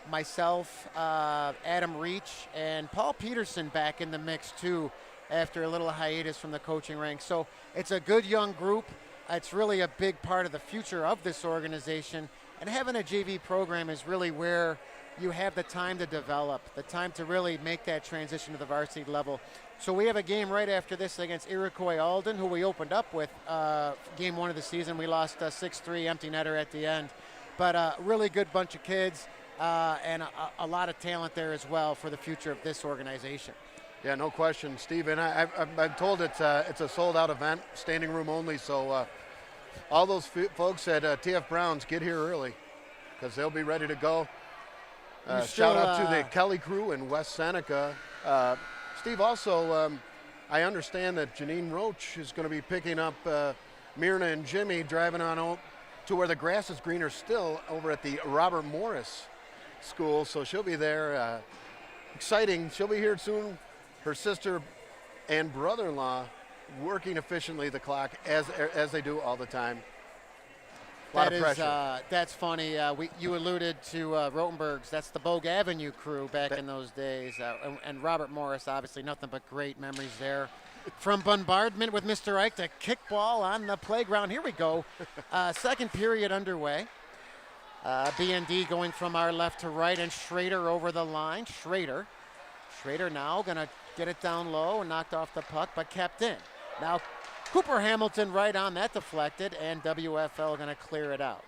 Myself, Adam Reach, and Paul Peterson back in the mix too after a little hiatus from the coaching ranks. So it's a good young group. It's really a big part of the future of this organization, and having a JV program is really where you have the time to develop, the time to really make that transition to the varsity level. So we have a game right after this against Iroquois Alden, who we opened up with game 1 of the season. We lost 6-3, empty netter at the end, but a really good bunch of kids and a lot of talent there as well for the future of this organization. Yeah, no question, Steve. And I'm told it's a sold-out event, standing room only. So all those folks at TF Browns, get here early because they'll be ready to go. Shout out to the Kelly crew in West Seneca. Steve, also, I understand that Janine Roach is going to be picking up Myrna and Jimmy driving on to where the grass is greener still over at the Robert Morris School. So she'll be there. Exciting. She'll be here soon. Her sister and brother-in-law working efficiently the clock as they do all the time. A lot of pressure. That's funny. You alluded to Rotenberg's. That's the Bogue Avenue crew back in those days. And Robert Morris, obviously, nothing but great memories there. From bombardment with Mr. Ike to kickball on the playground. Here we go. Second period underway. BND going from our left to right, and Schrader over the line. Schrader now going to get it down low and knocked off the puck, but kept in. Now Cooper Hamilton right on that, deflected, and WFL going to clear it out.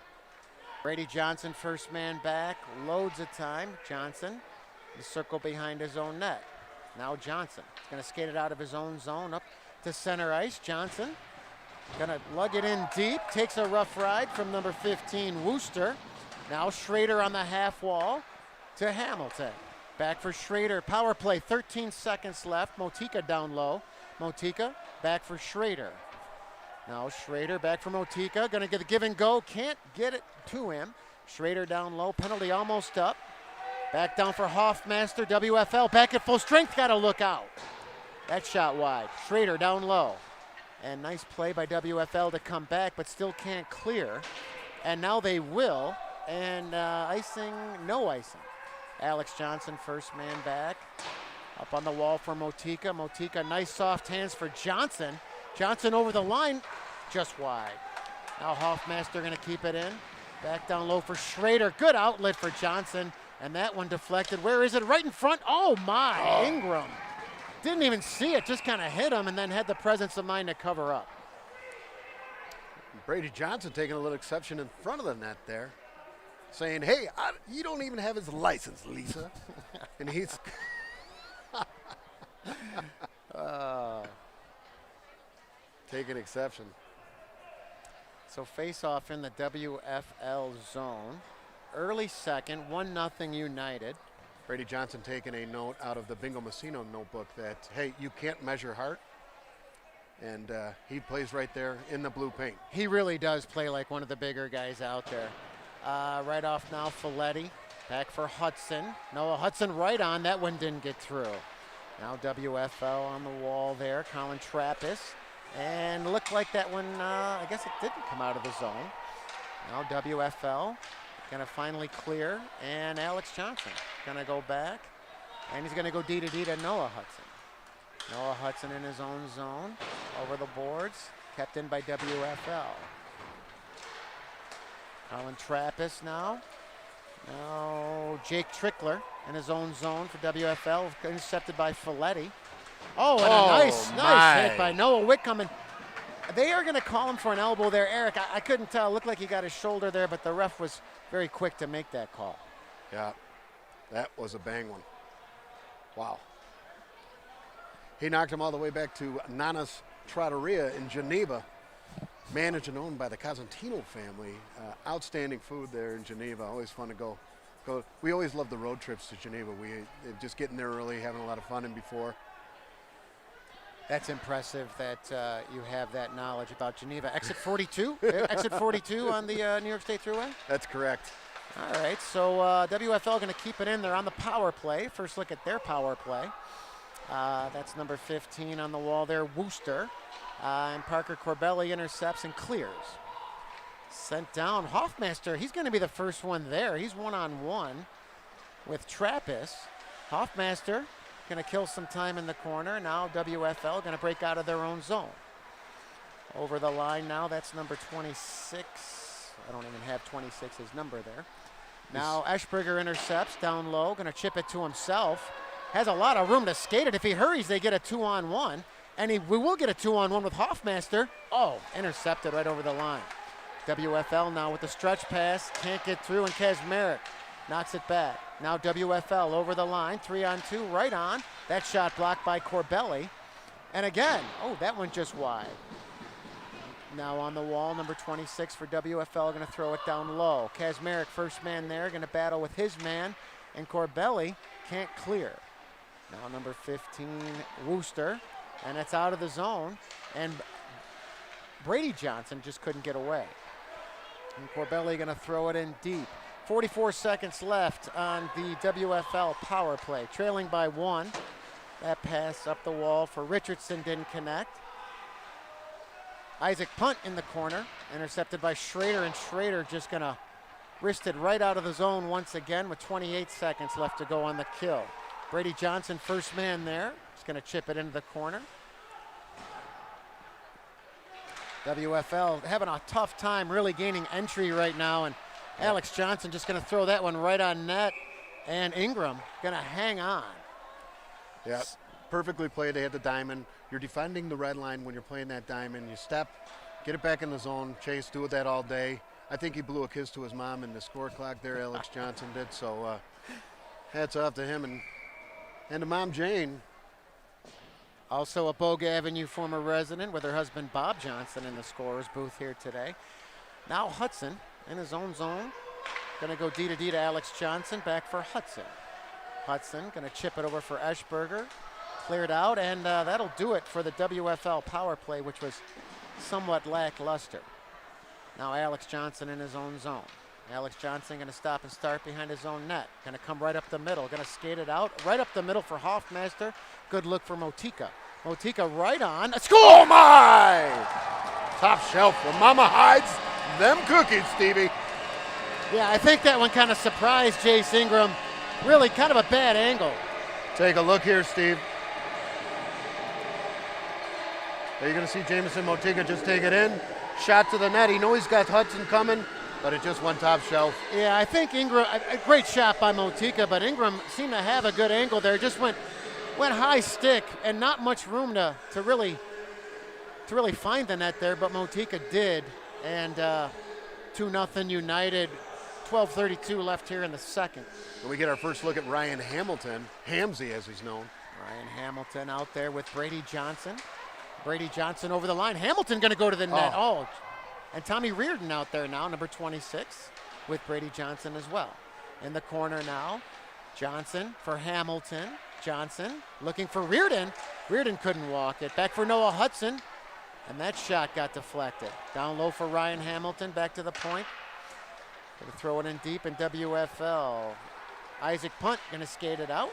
Brady Johnson, first man back, loads of time. Johnson, the circle behind his own net. Now Johnson going to skate it out of his own zone up to center ice. Johnson going to lug it in deep, takes a rough ride from number 15, Wooster. Now Schrader on the half wall to Hamilton. Back for Schrader, power play, 13 seconds left. Motika down low. Motika back for Schrader. Now Schrader back for Motika, gonna get the give and go, can't get it to him. Schrader down low, penalty almost up. Back down for Hoffmaster, WFL back at full strength, gotta look out. That shot wide, Schrader down low. And nice play by WFL to come back, but still can't clear. And now they will, and icing, no icing. Alex Johnson, first man back. Up on the wall for Motika. Motika, nice soft hands for Johnson. Johnson over the line, just wide. Now Hoffmaster gonna keep it in. Back down low for Schrader. Good outlet for Johnson. And that one deflected. Where is it? Right in front. Oh my, Ingram. Didn't even see it, just kind of hit him and then had the presence of mind to cover up. Brady Johnson taking a little exception in front of the net there, saying, hey, you don't even have his license, Lisa. And he's taking exception. So face off in the WFL zone. Early second, 1-0 United. Brady Johnson taking a note out of the Bingo Messino notebook that, hey, you can't measure heart. And he plays right there in the blue paint. He really does play like one of the bigger guys out there. Right off now, Folletti. Back for Hudson. Noah Hudson right on. That one didn't get through. Now WFL on the wall there. Colin Trappist. And looked like that one, I guess it didn't come out of the zone. Now WFL going to finally clear. And Alex Johnson going to go back. And he's going to go D to D to Noah Hudson. Noah Hudson in his own zone. Over the boards. Kept in by WFL. Colin Trappist now. Now Jake Trickler in his own zone for WFL. Intercepted by Folletti. Oh, and a nice hit by Noah Whitcomb. And they are going to call him for an elbow there. Eric, I couldn't tell. It looked like he got his shoulder there, but the ref was very quick to make that call. Yeah. That was a bang one. Wow. He knocked him all the way back to Nana's Trattoria in Geneva, managed and owned by the Cosentino family. Outstanding food there in Geneva. Always fun to go. We always love the road trips to Geneva. We just getting there early, having a lot of fun in before. That's impressive that you have that knowledge about Geneva. Exit 42? Exit 42 on the New York State Thruway? That's correct. All right, so WFL going to keep it in there on the power play. First look at their power play. That's number 15 on the wall there, Wooster. And Parker Corbelli intercepts and clears. Sent down. Hoffmaster, he's going to be the first one there. He's one-on-one with Trappist. Hoffmaster going to kill some time in the corner. Now WFL going to break out of their own zone. Over the line now, that's number 26. I don't even have 26's number there. Now Eschberger intercepts down low, going to chip it to himself. Has a lot of room to skate it. If he hurries, they get a 2-on-1. And we will get a 2-on-1 with Hoffmaster. Oh, intercepted right over the line. WFL now with the stretch pass. Can't get through, and Kazmarek knocks it back. Now WFL over the line. 3-on-2, right on. That shot blocked by Corbelli. And again, oh, that one just wide. Now on the wall, number 26 for WFL, going to throw it down low. Kazmarek, first man there, going to battle with his man, and Corbelli can't clear. Now number 15, Wooster, and it's out of the zone, and Brady Johnson just couldn't get away. And Corbelli going to throw it in deep. 44 seconds left on the WFL power play, trailing by 1. That pass up the wall for Richardson didn't connect. Isaac punt in the corner, intercepted by Schrader, and Schrader just going to wrist it right out of the zone once again with 28 seconds left to go on the kill. Brady Johnson, first man there. He's going to chip it into the corner. WFL having a tough time really gaining entry right now, and Alex Johnson just going to throw that one right on net, and Ingram going to hang on. Yeah, perfectly played. They had the diamond. You're defending the red line when you're playing that diamond. You step, get it back in the zone. Chase, do that all day. I think he blew a kiss to his mom in the score clock there, Alex Johnson did. So hats off to him and to Mom Jane. Also a Bogue Avenue former resident with her husband Bob Johnson in the scorer's booth here today. Now Hudson in his own zone. Going to go D to Alex Johnson, back for Hudson. Hudson going to chip it over for Eschberger. Cleared out, and that'll do it for the WFL power play, which was somewhat lackluster. Now Alex Johnson in his own zone. Alex Johnson going to stop and start behind his own net. Going to come right up the middle. Going to skate it out. Right up the middle for Hoffmaster. Good look for Motika. Motika right on. A score! Oh, my! Top shelf where Mama hides them cookies, Stevie. Yeah, I think that one kind of surprised Jace Ingram. Really kind of a bad angle. Take a look here, Steve. Are you going to see Jamison Motika just take it in? Shot to the net. He knows he's got Hudson coming, but it just went top shelf. Yeah, I think Ingram, a great shot by Motika, but Ingram seemed to have a good angle there. Just went high stick and not much room to really find the net there, but Motika did. And 2-0 United, 12:32 left here in the second. And we get our first look at Ryan Hamilton, Hamsey as he's known. Ryan Hamilton out there with Brady Johnson. Brady Johnson over the line. Hamilton going to go to the net. Oh, and Tommy Reardon out there now, number 26, with Brady Johnson as well. In the corner now, Johnson for Hamilton. Johnson looking for Reardon. Reardon couldn't walk it. Back for Noah Hudson, and that shot got deflected. Down low for Ryan Hamilton, back to the point. Going to throw it in deep in WFL. Isaac Punt going to skate it out.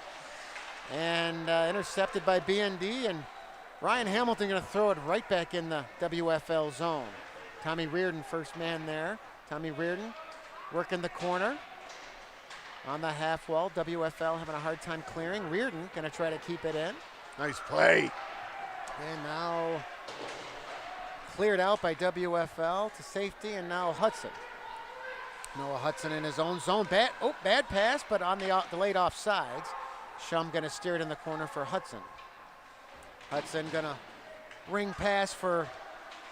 And intercepted by BND, and Ryan Hamilton going to throw it right back in the WFL zone. Tommy Reardon, first man there. Tommy Reardon working the corner on the half wall. WFL having a hard time clearing. Reardon going to try to keep it in. Nice play. And now cleared out by WFL to safety, and now Hudson. Noah Hudson in his own zone. Bad pass, but on the delayed offsides. Shum going to steer it in the corner for Hudson. Hudson going to ring pass for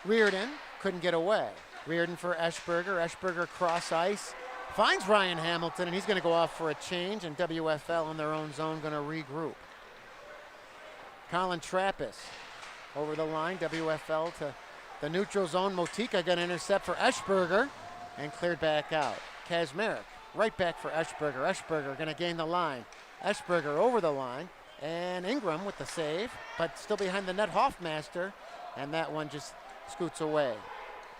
Reardon. Couldn't get away. Reardon for Eschberger. Eschberger cross ice. finds Ryan Hamilton, and he's going to go off for a change, and WFL in their own zone going to regroup. Colin Trappist over the line, WFL to the neutral zone. Motika going to intercept for Eschberger and cleared back out. Kazmarek right back for Eschberger. Eschberger going to gain the line. Eschberger over the line, and Ingram with the save, but still behind the net, Hoffmaster, and that one just scoots away.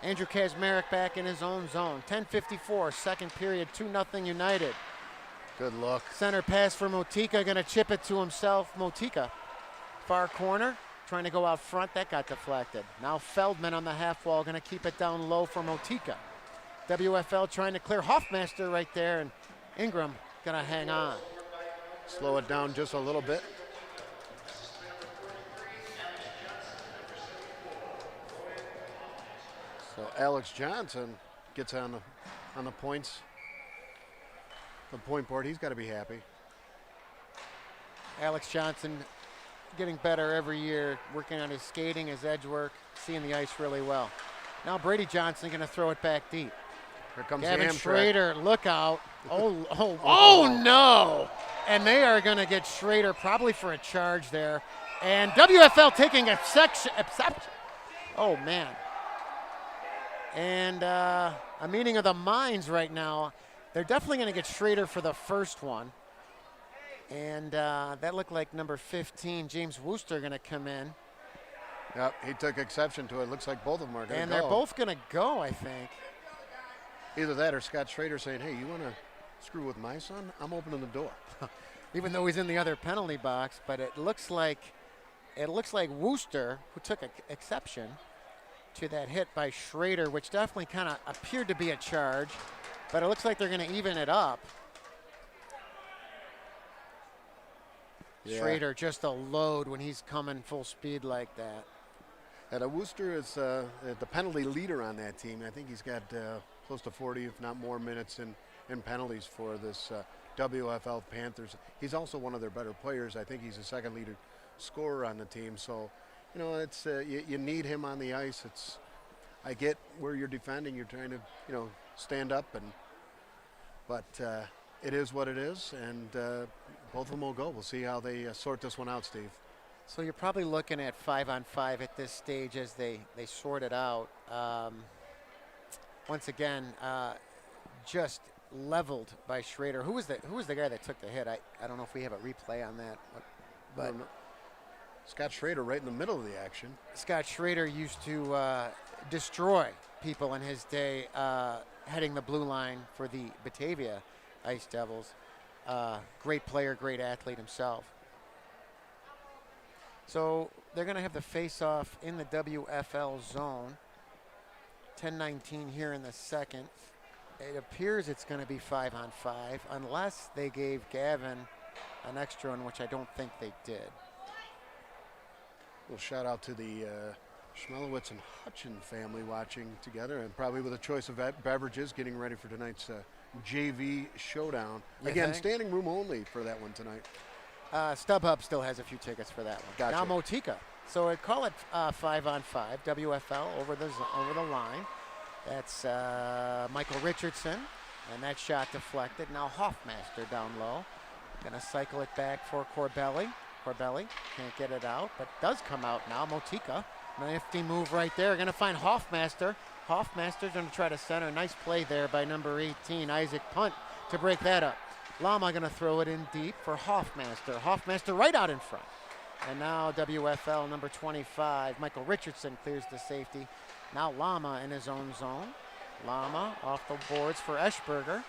Andrew Kazmarek back in his own zone. 10:54, second period, 2-0 United. Good look. Center pass for Motika, going to chip it to himself. Motika, far corner, trying to go out front. That got deflected. Now Feldman on the half wall, going to keep it down low for Motika. WFL trying to clear Hoffmaster right there, and Ingram going to hang on. Slow it down just a little bit. So Alex Johnson gets on the points. The point board, he's got to be happy. Alex Johnson getting better every year, working on his skating, his edge work, seeing the ice really well. Now Brady Johnson going to throw it back deep. Here comes Gavin the Amtrak. Schrader, look out. Oh no! And they are going to get Schrader probably for a charge there. And WFL taking exception. Oh, man. And a meeting of the minds right now. They're definitely going to get Schrader for the first one. And that looked like number 15, James Wooster, going to come in. Yep, he took exception to it. Looks like both of them are going to go. And they're both going to go, I think. Either that or Scott Schrader saying, hey, you want to screw with my son? I'm opening the door. Even though he's in the other penalty box, but it looks like Wooster, who took exception to that hit by Schrader, which definitely kind of appeared to be a charge, but it looks like they're going to even it up. Yeah. Schrader just a load when he's coming full speed like that. And Wooster is the penalty leader on that team. I think he's got close to 40, if not more, minutes in penalties for this WFL Panthers. He's also one of their better players. I think he's the second leader scorer on the team. So, you know, it's you need him on the ice. I get where you're defending. You're trying to, stand up, but it is what it is, and both of them will go. We'll see how they sort this one out, Steve. So you're probably looking at 5-on-5 at this stage as they sort it out. Once again, just leveled by Schrader. Who was the guy that took the hit? I don't know if we have a replay on that, but Scott Schrader right in the middle of the action. Scott Schrader used to destroy people in his day, heading the blue line for the Batavia Ice Devils. Great player, great athlete himself. So they're going to have the face-off in the WFL zone. 10:19 here in the second. It appears it's going to be 5-on-5 unless they gave Gavin an extra one, which I don't think they did. Well, shout out to the Schmelowitz and Hutchin family watching together, and probably with a choice of beverages getting ready for tonight's JV showdown. Again, standing room only for that one tonight. StubHub still has a few tickets for that one. Gotcha. Now Motika. So I'd call it 5-on-5. WFL over the line. That's Michael Richardson, and that shot deflected. Now Hoffmaster down low. Gonna cycle it back for Corbelli. Corbelli can't get it out, but does come out now. Motika, nifty move right there. Gonna find Hoffmaster. Hoffmaster's gonna try to center. Nice play there by number 18, Isaac Punt, to break that up. Lama gonna throw it in deep for Hoffmaster. Hoffmaster right out in front. And now WFL number 25, Michael Richardson clears the safety. Now Lama in his own zone. Lama off the boards for Eschberger.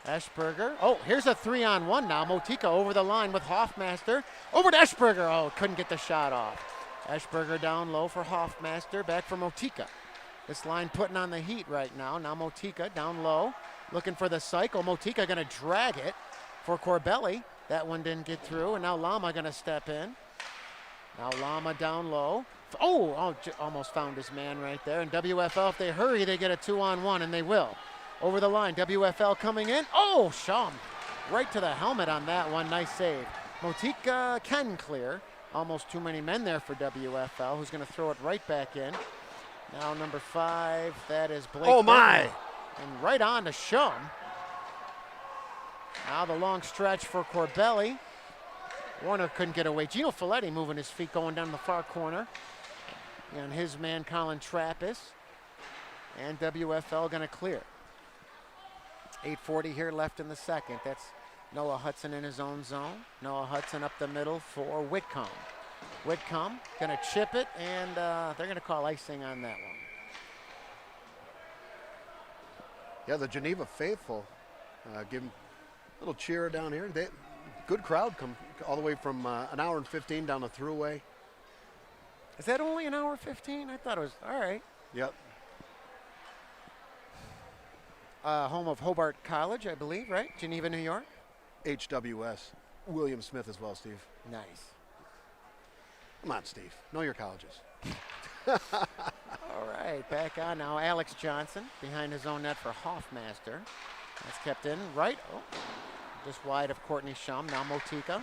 Eschberger, oh, here's a 3-on-1 now. Motika over the line with Hoffmaster. Over to Eschberger, oh, couldn't get the shot off. Eschberger down low for Hoffmaster, back for Motika. This line putting on the heat right now. Now Motika down low, looking for the cycle. Motika gonna drag it for Corbelli. That one didn't get through, and now Lama gonna step in. Now Lama down low. Almost found his man right there. And WFL, if they hurry, they get a 2-on-1, and they will. Over the line, WFL coming in. Oh, Shum, right to the helmet on that one. Nice save. Motika can clear. Almost too many men there for WFL, who's going to throw it right back in. Now number 5, that is Blake. Oh, my. Benton. And right on to Shum. Now the long stretch for Corbelli. Warner couldn't get away. Gino Folletti moving his feet going down the far corner. And his man Colin Trappist. And WFL going to clear. 8:40 here left in the second. That's Noah Hudson in his own zone. Noah Hudson up the middle for Whitcomb. Whitcomb going to chip it, and they're going to call icing on that one. Yeah, the Geneva faithful give them a little cheer down here. Good crowd come all the way from an hour and 15 down the thruway. Is that only an hour 15? I thought it was, all right. Yep. Home of Hobart College, I believe, right? Geneva, New York? HWS. William Smith as well, Steve. Nice. Come on, Steve. Know your colleges. All right, back on now. Alex Johnson behind his own net for Hoffmaster. That's kept in right. Oh, just wide of Courtney Shum. Now Motika.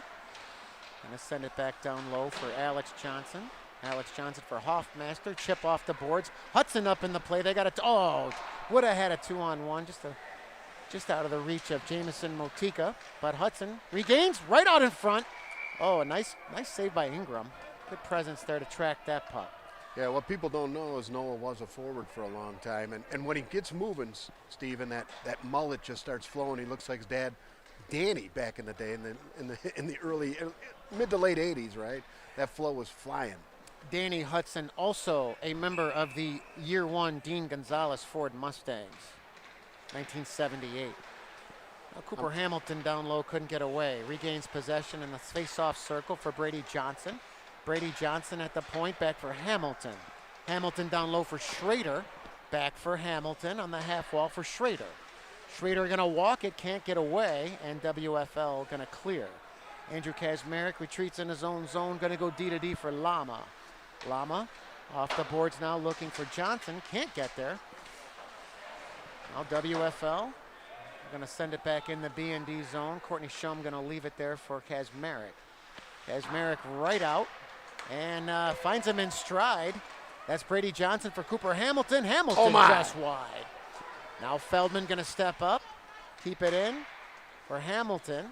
Gonna send it back down low for Alex Johnson. Alex Johnson for Hoffmaster. Chip off the boards. Hudson up in the play. They got it. Oh, would have had a 2-on-1. Just out of the reach of Jamison Motika. But Hudson regains right out in front. Oh, a nice save by Ingram. Good presence there to track that puck. Yeah, what people don't know is Noah was a forward for a long time. And when he gets moving, Steve, and that mullet just starts flowing, he looks like his dad, Danny, back in the day, in the early, mid to late 80s, right? That flow was flying. Danny Hudson, also a member of the year one Dean Gonzalez Ford Mustangs, 1978. Now Cooper Hamilton down low, couldn't get away. Regains possession in the face-off circle for Brady Johnson. Brady Johnson at the point, back for Hamilton. Hamilton down low for Schrader. Back for Hamilton on the half wall for Schrader. Schrader gonna walk it, can't get away, and WFL gonna clear. Andrew Kazmarek retreats in his own zone, gonna go D to D for Lama. Lama off the boards now looking for Johnson, can't get there. Now WFL gonna send it back in the B&D zone. Courtney Shum gonna leave it there for Kazmarek. Kazmarek right out and finds him in stride. That's Brady Johnson for Cooper Hamilton. Hamilton just wide. Now Feldman gonna step up, keep it in for Hamilton.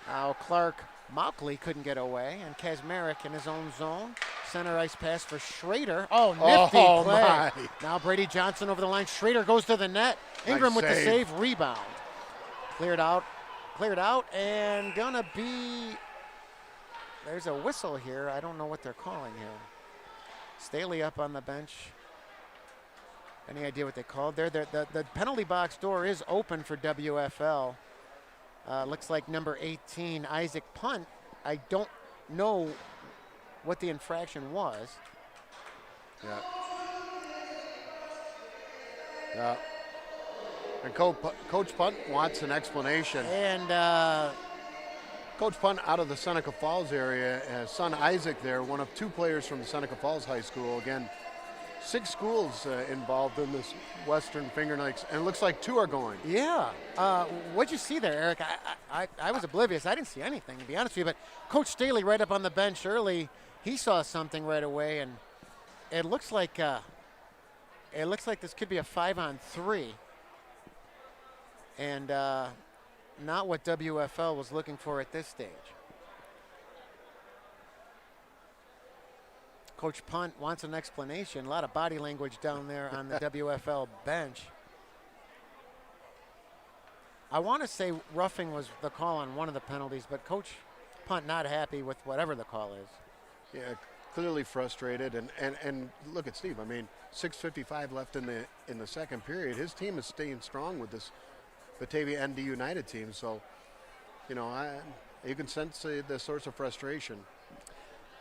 Now Clark Mauckley couldn't get away, and Kazmarek in his own zone. Center ice pass for Schrader. Oh, nifty play. My. Now Brady Johnson over the line. Schrader goes to the net. Ingram with the save, rebound. Cleared out, and gonna be, there's a whistle here. I don't know what they're calling here. Staley up on the bench. Any idea what they called there? The penalty box door is open for WFL. Looks like number 18, Isaac Punt. I don't know what the infraction was. Yeah. And Coach Punt wants an explanation. And Coach Punt out of the Seneca Falls area, son Isaac there, one of two players from Seneca Falls High School. Again, 6 schools involved in this Western Finger Lakes, and it looks like 2 are going. yeah, what'd you see there, Eric? I was oblivious. I didn't see anything, to be honest with you. But Coach Staley right up on the bench early, he saw something right away, and it looks like this could be a 5-on-3, and not what WFL was looking for at this stage. Coach Punt wants an explanation. A lot of body language down there on the WFL bench. I want to say roughing was the call on one of the penalties, but Coach Punt not happy with whatever the call is. Yeah, clearly frustrated. And look at Steve. I mean, 6:55 left in the second period. His team is staying strong with this Batavia ND United team. So, you can sense the source of frustration.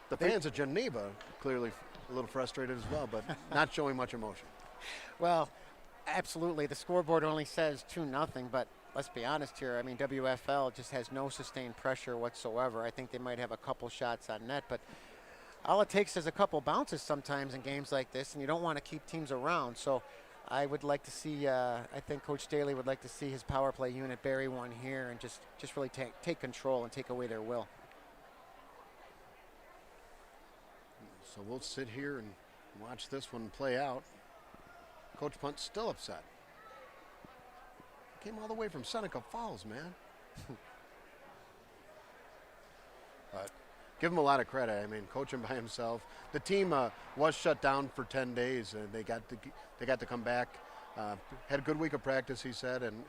The fans of Geneva clearly a little frustrated as well, but not showing much emotion. Well, absolutely. The scoreboard only says 2-0, but let's be honest here. I mean, WFL just has no sustained pressure whatsoever. I think they might have a couple shots on net, but all it takes is a couple bounces sometimes in games like this, and you don't want to keep teams around. So I would like to see, I think Coach Staley would like to see his power play unit bury one here and just really take control and take away their will. So we'll sit here and watch this one play out. Coach Punt's still upset. Came all the way from Seneca Falls, man. But give him a lot of credit. I mean, coaching by himself. The team was shut down for 10 days, and they got to come back. Had a good week of practice, he said, and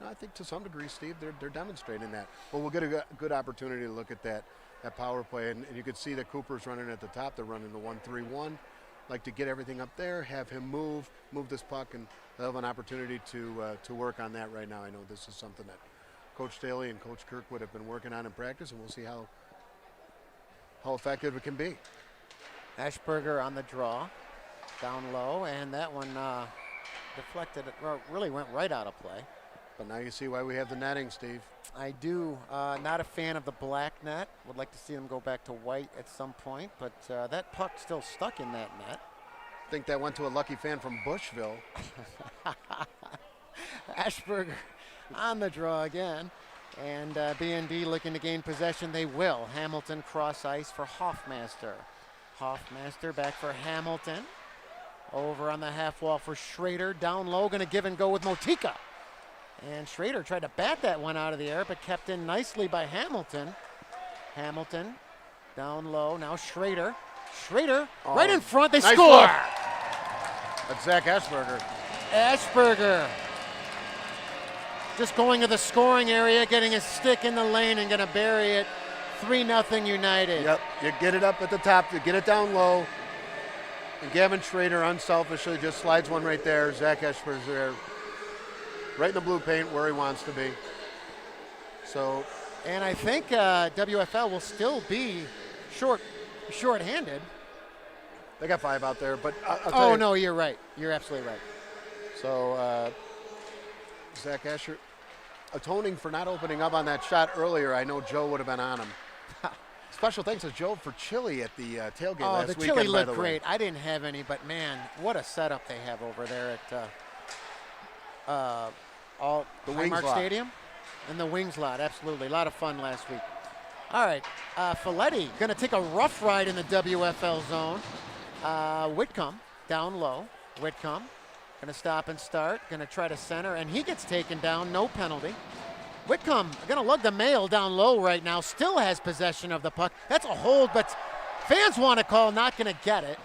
I think to some degree, Steve, they're demonstrating that. But we'll get a good opportunity to look at that power play, and you can see that Cooper's running at the top. They're running the 1-3-1. Like to get everything up there, have him move this puck, and they'll have an opportunity to work on that right now. I know this is something that Coach Staley and Coach Kirkwood have been working on in practice, and we'll see how effective it can be. Ashburger on the draw, down low, and that one deflected, or really went right out of play. But now you see why we have the netting, Steve. I do. Not a fan of the black net. Would like to see them go back to white at some point, but that puck's still stuck in that net. I think that went to a lucky fan from Bushville. Ashburger on the draw again, and B&D looking to gain possession. They will. Hamilton cross ice for Hoffmaster. Hoffmaster back for Hamilton. Over on the half wall for Schrader. Down low, going to give and go with Motika. And Schrader tried to bat that one out of the air, but kept in nicely by Hamilton. Hamilton down low. Now Schrader. Schrader right in front. They nice score. Look. That's Zach Ashburger. Ashburger just going to the scoring area, getting his stick in the lane and going to bury it. 3-0 United. Yep, you get it up at the top, you get it down low. And Gavin Schrader unselfishly just slides one right there. Zach Ashburger's there. Right in the blue paint where he wants to be. So, and I think WFL will still be short-handed. They got 5 out there, but I'll tell you. No, you're right. You're absolutely right. So, Zach Asher atoning for not opening up on that shot earlier. I know Joe would have been on him. Special thanks to Joe for chili at the tailgate last weekend. The chili looked great. I didn't have any, but man, what a setup they have over there at the Highmark Stadium and the Wings lot. Absolutely, a lot of fun last week. All right, Folletti going to take a rough ride in the WFL zone. Whitcomb down low. Whitcomb going to stop and start. Going to try to center, and he gets taken down. No penalty. Whitcomb going to lug the mail down low right now. Still has possession of the puck. That's a hold, but fans want to call. Not going to get it.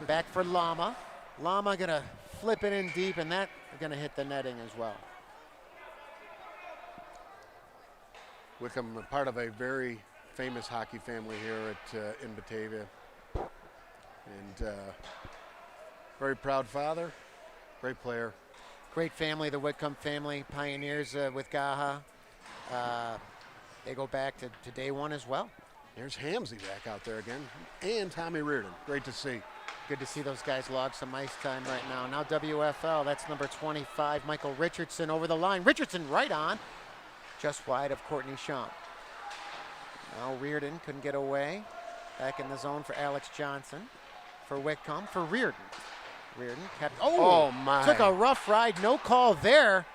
Back for Lama. Lama going to flip it in deep, and that going to hit the netting as well. Wickham, a part of a very famous hockey family here in Batavia. And very proud father, great player. Great family, the Whitcomb family, pioneers with Gaha. They go back to day one as well. There's Hamsey back out there again, and Tommy Reardon. Great to see. Good to see those guys log some ice time right now. Now WFL, that's number 25, Michael Richardson over the line. Richardson right on, just wide of Courtney Shaw. Now Reardon couldn't get away. Back in the zone for Alex Johnson. For Whitcomb, for Reardon. Reardon kept, oh my. Took a rough ride, no call there.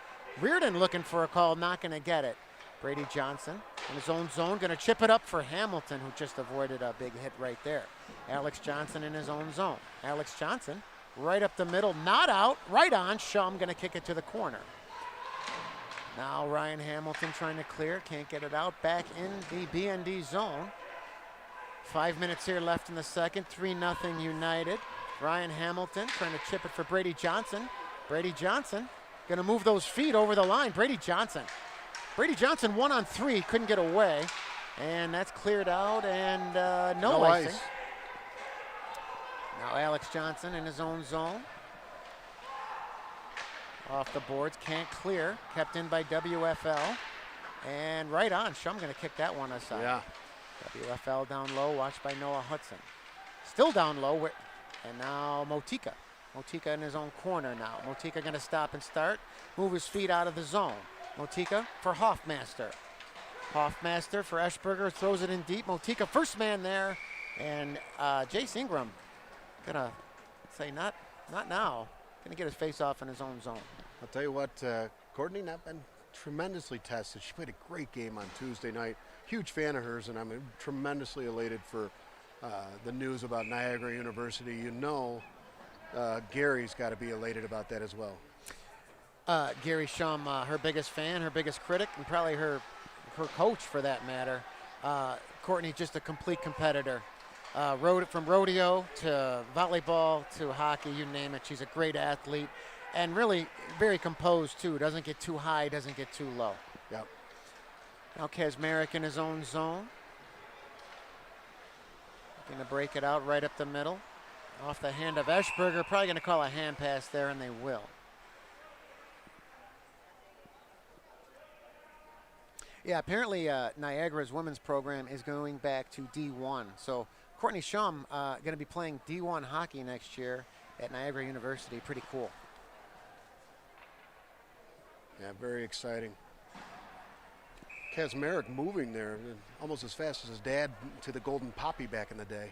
Reardon looking for a call, not gonna get it. Brady Johnson in his own zone, gonna chip it up for Hamilton, who just avoided a big hit right there. Alex Johnson in his own zone. Alex Johnson right up the middle, not out, right on. Shum gonna kick it to the corner. Now Ryan Hamilton trying to clear, can't get it out. Back in the BND zone. 5 minutes here left in the second, 3-0 United. Ryan Hamilton trying to chip it for Brady Johnson. Brady Johnson gonna move those feet over the line. Brady Johnson 1-on-3, couldn't get away. And that's cleared out, and no icing. Ice. Now Alex Johnson in his own zone. Off the boards, can't clear. Kept in by WFL. And right on, Shum gonna kick that one aside. Yeah. WFL down low, watched by Noah Hudson. Still down low, and now Motika. Motika in his own corner now. Motika gonna stop and start, move his feet out of the zone. Motika for Hoffmaster. Hoffmaster for Ashburger, throws it in deep. Motika, first man there, and Jace Ingram gonna say not now. Gonna get his face off in his own zone. I'll tell you what, Courtney not been tremendously tested. She played a great game on Tuesday night. Huge fan of hers, and I'm tremendously elated for the news about Niagara University. You know, Gary's got to be elated about that as well. Gary Shum, her biggest fan, her biggest critic, and probably her coach for that matter. Courtney, just a complete competitor. From rodeo to volleyball to hockey, you name it. She's a great athlete and really very composed too. Doesn't get too high, doesn't get too low. Yep. Now Kazmarek in his own zone. Going to break it out right up the middle. Off the hand of Eschberger. Probably going to call a hand pass there, and they will. Yeah, apparently Niagara's women's program is going back to D1. So Courtney Shum going to be playing D1 hockey next year at Niagara University. Pretty cool. Yeah, very exciting. Kazmarek moving there almost as fast as his dad to the Golden Poppy back in the day.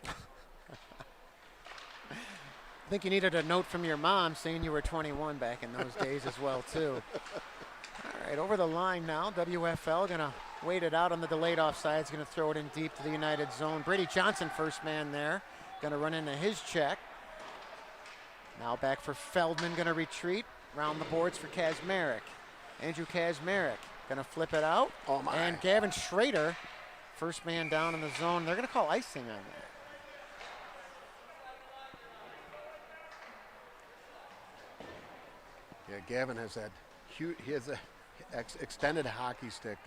I think you needed a note from your mom saying you were 21 back in those days as well, too. All right, over the line now. WFL going to wait it out on the delayed offside. He's going to throw it in deep to the United zone. Brady Johnson, first man there, going to run into his check. Now back for Feldman, going to retreat. Round the boards for Kazmarek. Andrew Kazmarek going to flip it out. Oh my. And Gavin Schrader, first man down in the zone. They're going to call icing on that. Yeah, Gavin has that huge, he has a extended hockey stick.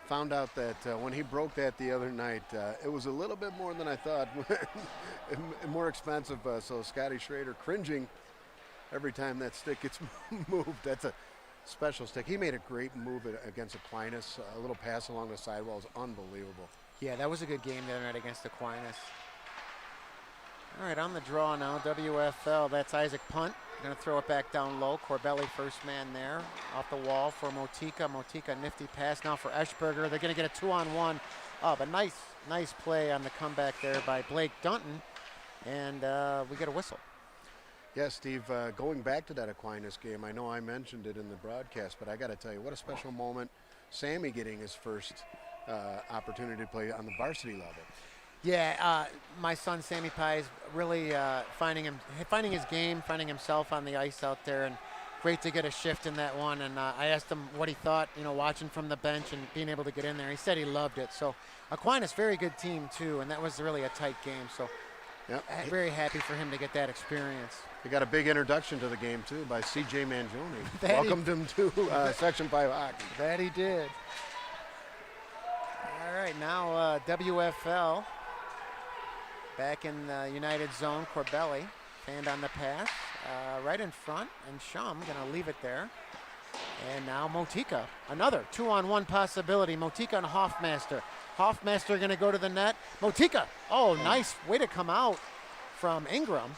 Found out that when he broke that the other night, it was a little bit more than I thought, more expensive. So Scotty Schrader cringing every time that stick gets moved. That's a special stick. He made a great move against Aquinas. A little pass along the sidewall is unbelievable. Yeah, that was a good game the other night against Aquinas. All right, on the draw now, WFL. That's Isaac Punt. Going to throw it back down low. Corbelli first man there. Off the wall for Motika. Motika, nifty pass now for Eschberger. They're going to get a 2-on-1. But nice play on the comeback there by Blake Dunton. And we get a whistle. Yeah, Steve, going back to that Aquinas game, I know I mentioned it in the broadcast, but I got to tell you, what a special moment. Sammy getting his first opportunity to play on the varsity level. Yeah, my son Sammy Pye is really finding his game, finding himself on the ice out there, and great to get a shift in that one. And I asked him what he thought, watching from the bench and being able to get in there. He said he loved it. So Aquinas, very good team too, and that was really a tight game. So yep. Very happy for him to get that experience. He got a big introduction to the game too by C.J. Mangione. Welcomed him to Section 5 hockey. That he did. All right, now WFL. Back in the United zone, Corbelli, hand on the pass, right in front, and Shum gonna leave it there. And now Motika, another 2-on-1 possibility. Motika and Hoffmaster. Hoffmaster gonna go to the net. Motika, nice way to come out from Ingram.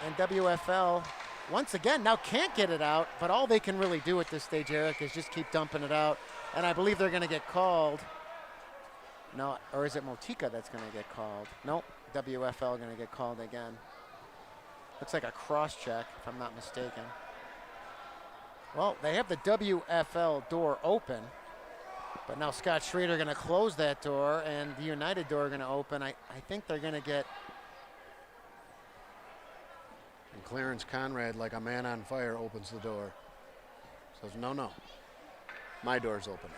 And WFL, once again, now can't get it out, but all they can really do at this stage, Eric, is just keep dumping it out. And I believe they're gonna get called. No, or is it Motika that's gonna get called? Nope. WFL going to get called again. Looks like a cross check, if I'm not mistaken. Well, they have the WFL door open, but now Scott Schrader going to close that door, and the United door going to open. I think they're going to get. And Clarence Conrad, like a man on fire, opens the door. Says, no, my door's open.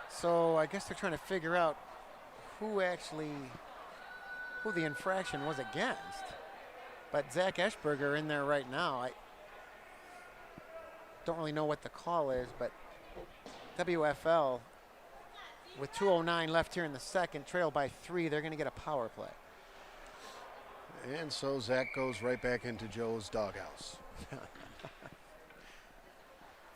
So I guess they're trying to figure out who the infraction was against. But Zach Eschberger in there right now. I don't really know what the call is, but WFL, with 2:09 left here in the second, trailed by 3, they're going to get a power play. And so Zach goes right back into Joe's doghouse.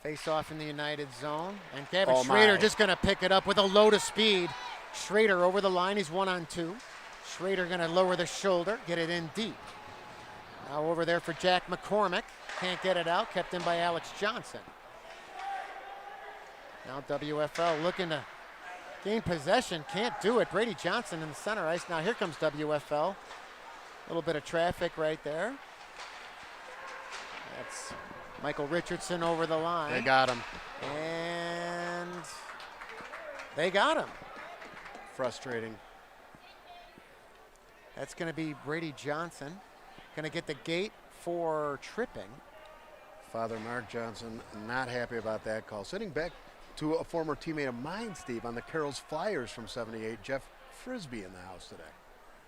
Face off in the United zone, and Gavin Schrader just going to pick it up with a load of speed. Schrader over the line, he's 1-on-2. Schrader gonna lower the shoulder, get it in deep. Now over there for Jack McCormick. Can't get it out, kept in by Alex Johnson. Now WFL looking to gain possession, can't do it. Brady Johnson in the center ice. Now here comes WFL. A little bit of traffic right there. That's Michael Richardson over the line. They got him. And they got him. Frustrating. That's going to be Brady Johnson. Going to get the gate for tripping. Father Mark Johnson not happy about that call. Sitting back to a former teammate of mine, Steve, on the Carroll's Flyers from '78, Jeff Frisbee in the house today.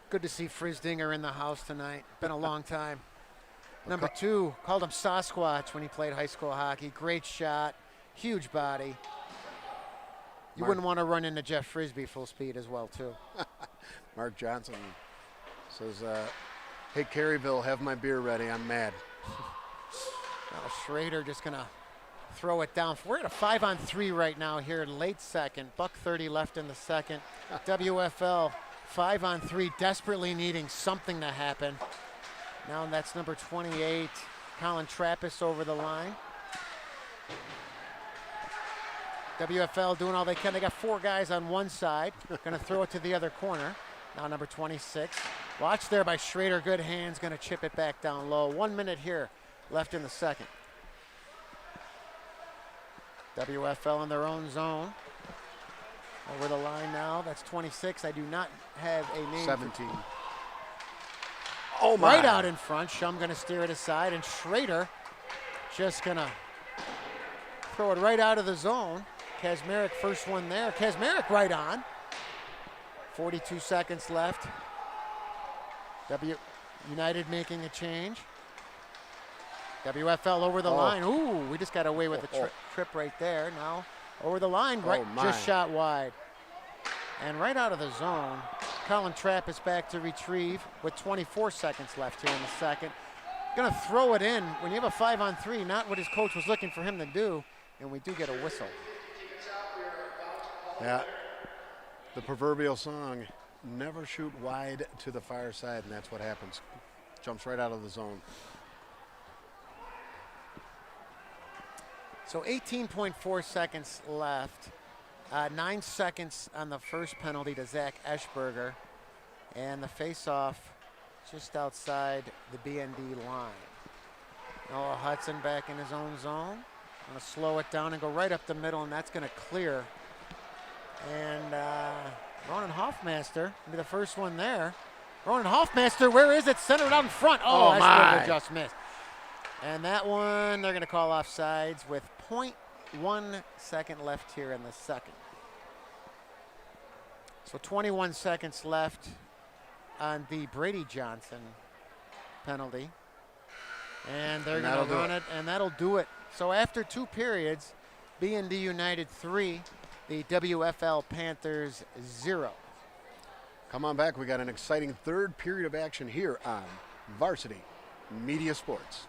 Good to see Frisdinger in the house tonight. Been a long time. Number 2, called him Sasquatch when he played high school hockey. Great shot, huge body. You wouldn't want to run into Jeff Frisbee full speed as well, too. Mark Johnson says, hey, Caryville, have my beer ready. I'm mad. Now Schrader just going to throw it down. We're at a 5-on-3 right now here in late second. $1:30 left in the second. WFL 5-on-3, desperately needing something to happen. Now that's number 28, Colin Trappist over the line. WFL doing all they can. They got 4 guys on one side. Going to throw it to the other corner. Now number 26. Watch there by Schrader. Good hands. Going to chip it back down low. 1 minute here left in the second. WFL in their own zone. Over the line now. That's 26. I do not have a name. 17. Oh my. Right out in front. Shum going to steer it aside. And Schrader just going to throw it right out of the zone. Kazmarek first one there. Kazmarek right on. 42 seconds left. United making a change. WFL over the line. Ooh, we just got away with the trip right there. Now over the line, right, just shot wide. And right out of the zone, Colin Trappist back to retrieve with 24 seconds left here in the second. Gonna throw it in when you have a 5-on-3, not what his coach was looking for him to do, and we do get a whistle. Yeah, the proverbial song, never shoot wide to the far side, and that's what happens. Jumps right out of the zone. So 18.4 seconds left. 9 seconds on the first penalty to Zach Eschberger. And the face-off just outside the BND line. Noah Hudson back in his own zone. Going to slow it down and go right up the middle, and that's going to clear. And Ronan Hoffmaster will be the first one there. Ronan Hoffmaster, where is it? Centered out in front. Oh, Eschberger just missed. And that one, they're going to call offsides with 0.1 second left here in the second. So 21 seconds left on the Brady Johnson penalty. And they're going to run it, and that'll do it. So after 2 periods, B&D United 3, the WFL Panthers 0. Come on back. We got an exciting third period of action here on Varsity Media Sports.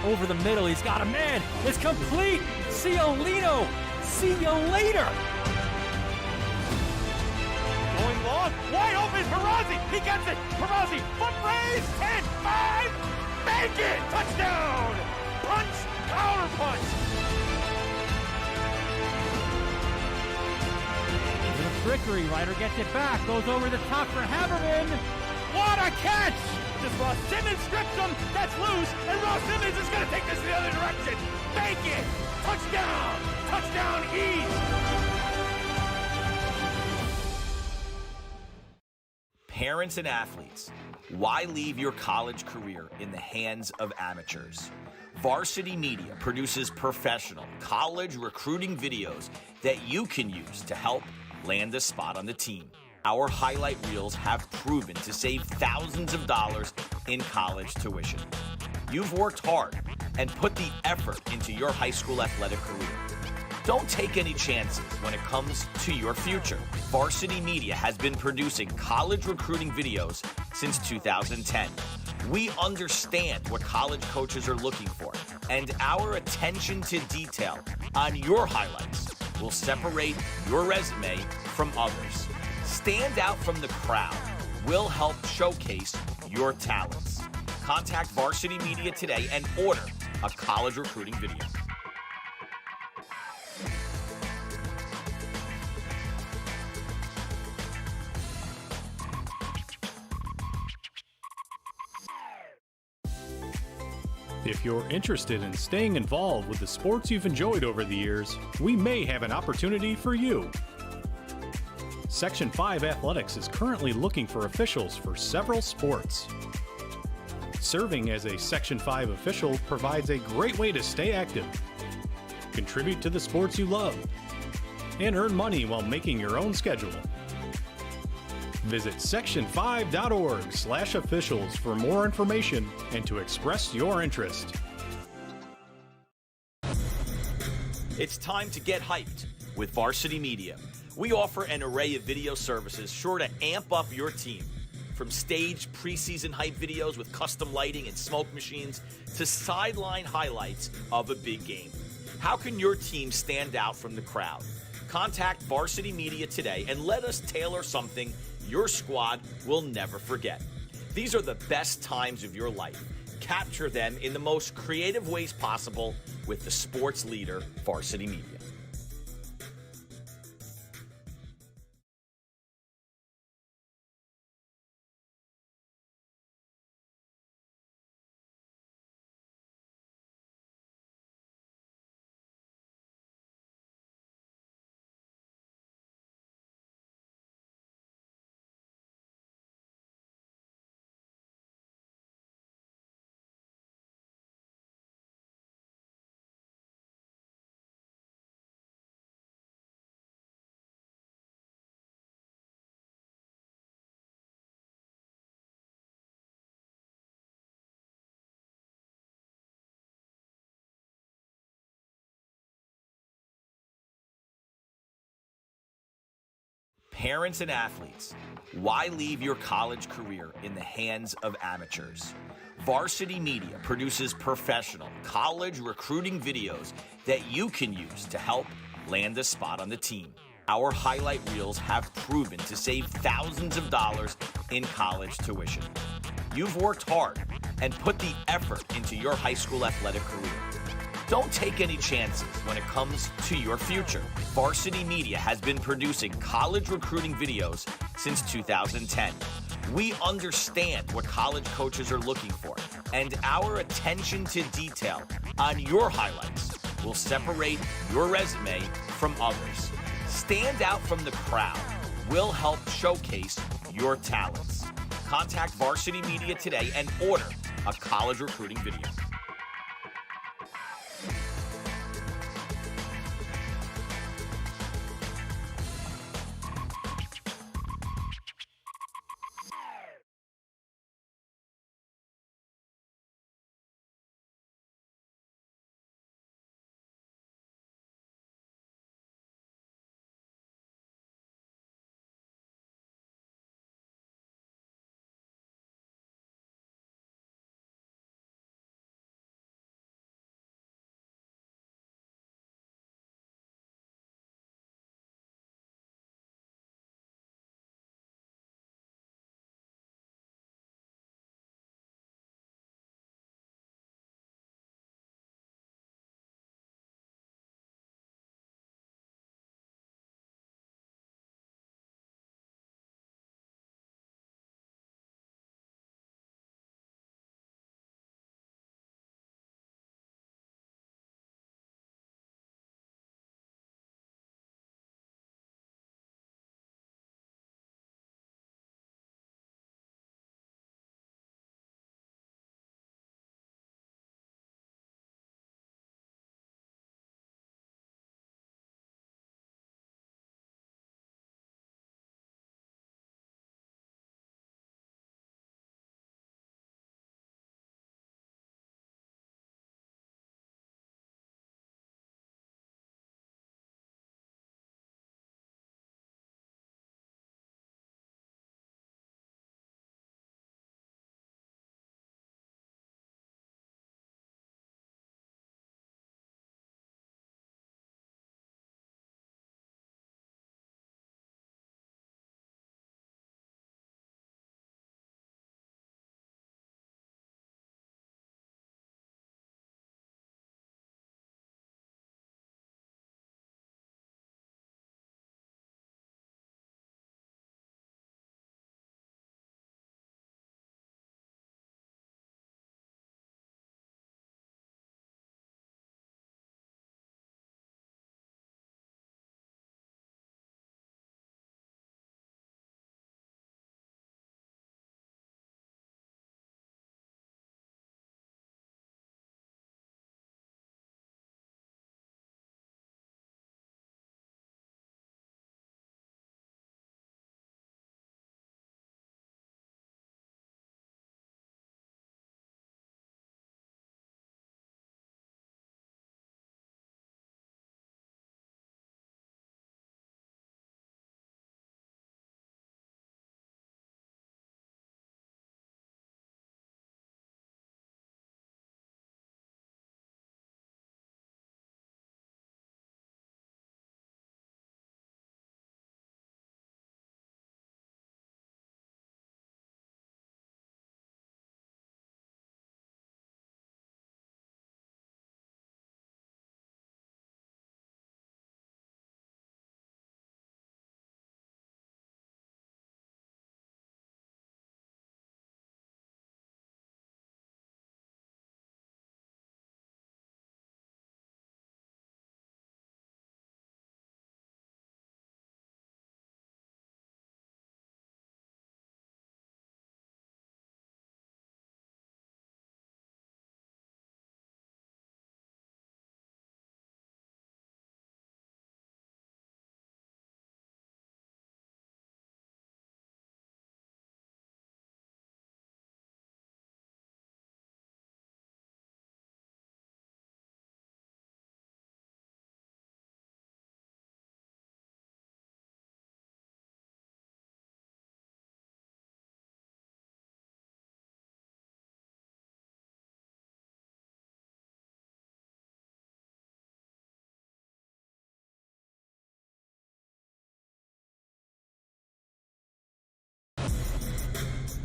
Over the middle, he's got a man. It's complete. Ciolino. See you later. Going long, wide open. Perazzi, he gets it. Perazzi, foot raise. 10, 5, make it. Touchdown. Punch, counter punch. The trickery, Ryder gets it back. Goes over the top for Haberman. What a catch! Just Ross Simmons strips him. That's loose, and Ross Simmons is going to take this in the other direction. Make it! Touchdown! Touchdown East! Parents and athletes, why leave your college career in the hands of amateurs? Varsity Media produces professional college recruiting videos that you can use to help land a spot on the team. Our highlight reels have proven to save thousands of dollars in college tuition. You've worked hard and put the effort into your high school athletic career. Don't take any chances when it comes to your future. Varsity Media has been producing college recruiting videos since 2010. We understand what college coaches are looking for, and our attention to detail on your highlights will separate your resume from others. Stand out from the crowd. We'll help showcase your talents. Contact Varsity Media today and order a college recruiting video. If you're interested in staying involved with the sports you've enjoyed over the years, we may have an opportunity for you. Section 5 Athletics is currently looking for officials for several sports. Serving as a Section 5 official provides a great way to stay active, contribute to the sports you love, and earn money while making your own schedule. Visit section5.org/officials for more information and to express your interest. It's time to get hyped with Varsity Media. We offer an array of video services sure to amp up your team. From staged preseason hype videos with custom lighting and smoke machines to sideline highlights of a big game. How can your team stand out from the crowd? Contact Varsity Media today and let us tailor something your squad will never forget. These are the best times of your life. Capture them in the most creative ways possible with the sports leader, Varsity Media. Parents and athletes, why leave your college career in the hands of amateurs? Varsity Media produces professional college recruiting videos that you can use to help land a spot on the team. Our highlight reels have proven to save thousands of dollars in college tuition. You've worked hard and put the effort into your high school athletic career. Don't take any chances when it comes to your future. Varsity Media has been producing college recruiting videos since 2010. We understand what college coaches are looking for, and our attention to detail on your highlights will separate your resume from others. Stand out from the crowd. We'll help showcase your talents. Contact Varsity Media today and order a college recruiting video.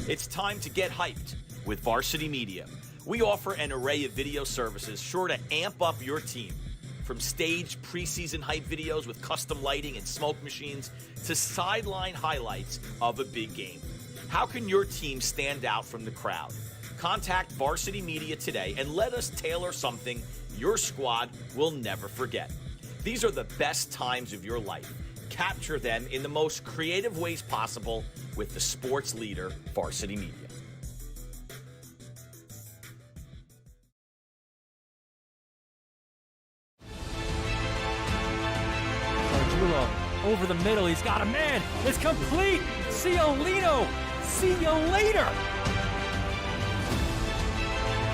It's time to get hyped with Varsity Media. We offer an array of video services sure to amp up your team. From staged preseason hype videos with custom lighting and smoke machines to sideline highlights of a big game. How can your team stand out from the crowd? Contact Varsity Media today and let us tailor something your squad will never forget. These are the best times of your life. Capture them in the most creative ways possible with the sports leader, Varsity Media. Over the middle, he's got a man. It's complete. Ciolino. See you later.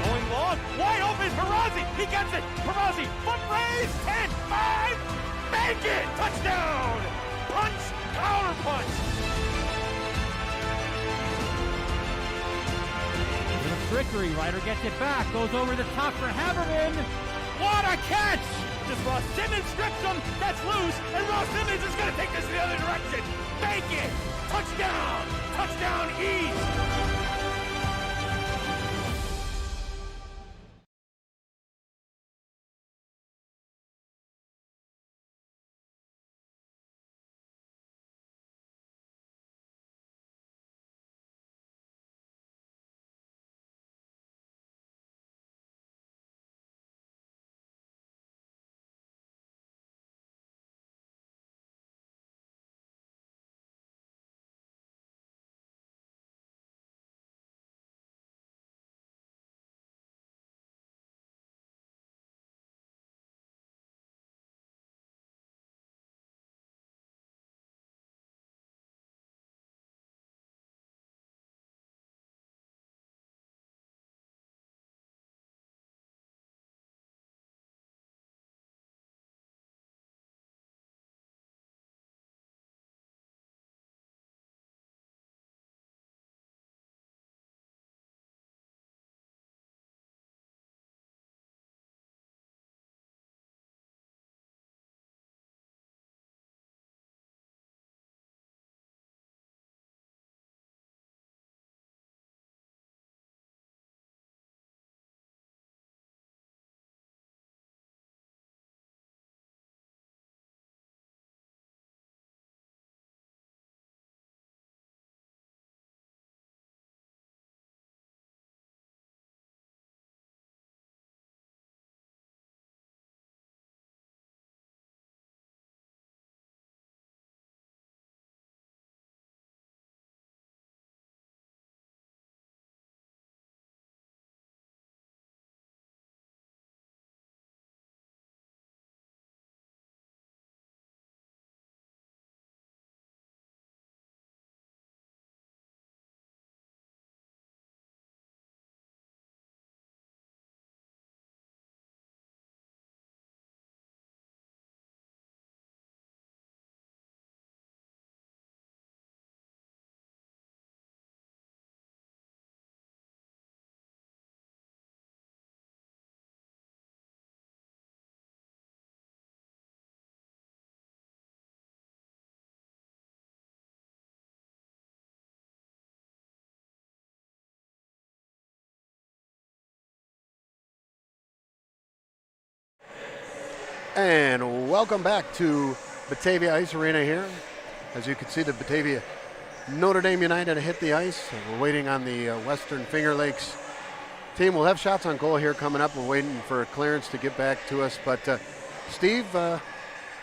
Going long. Wide open. Perazzi. He gets it. Perazzi. Foot raise. 10, 5. Make it. Touchdown. Punch. Counter punch. The trickery. Ryder gets it back. Goes over the top for Haberman. What a catch. Just Ross Simmons strips him. That's loose. And Ross Simmons is going to take this in the other direction. Make it. Touchdown. Touchdown East. And welcome back to Batavia Ice Arena here. As you can see, the Batavia Notre Dame United hit the ice. We're waiting on the Western Finger Lakes team. We'll have shots on goal here coming up. We're waiting for clearance to get back to us. But Steve,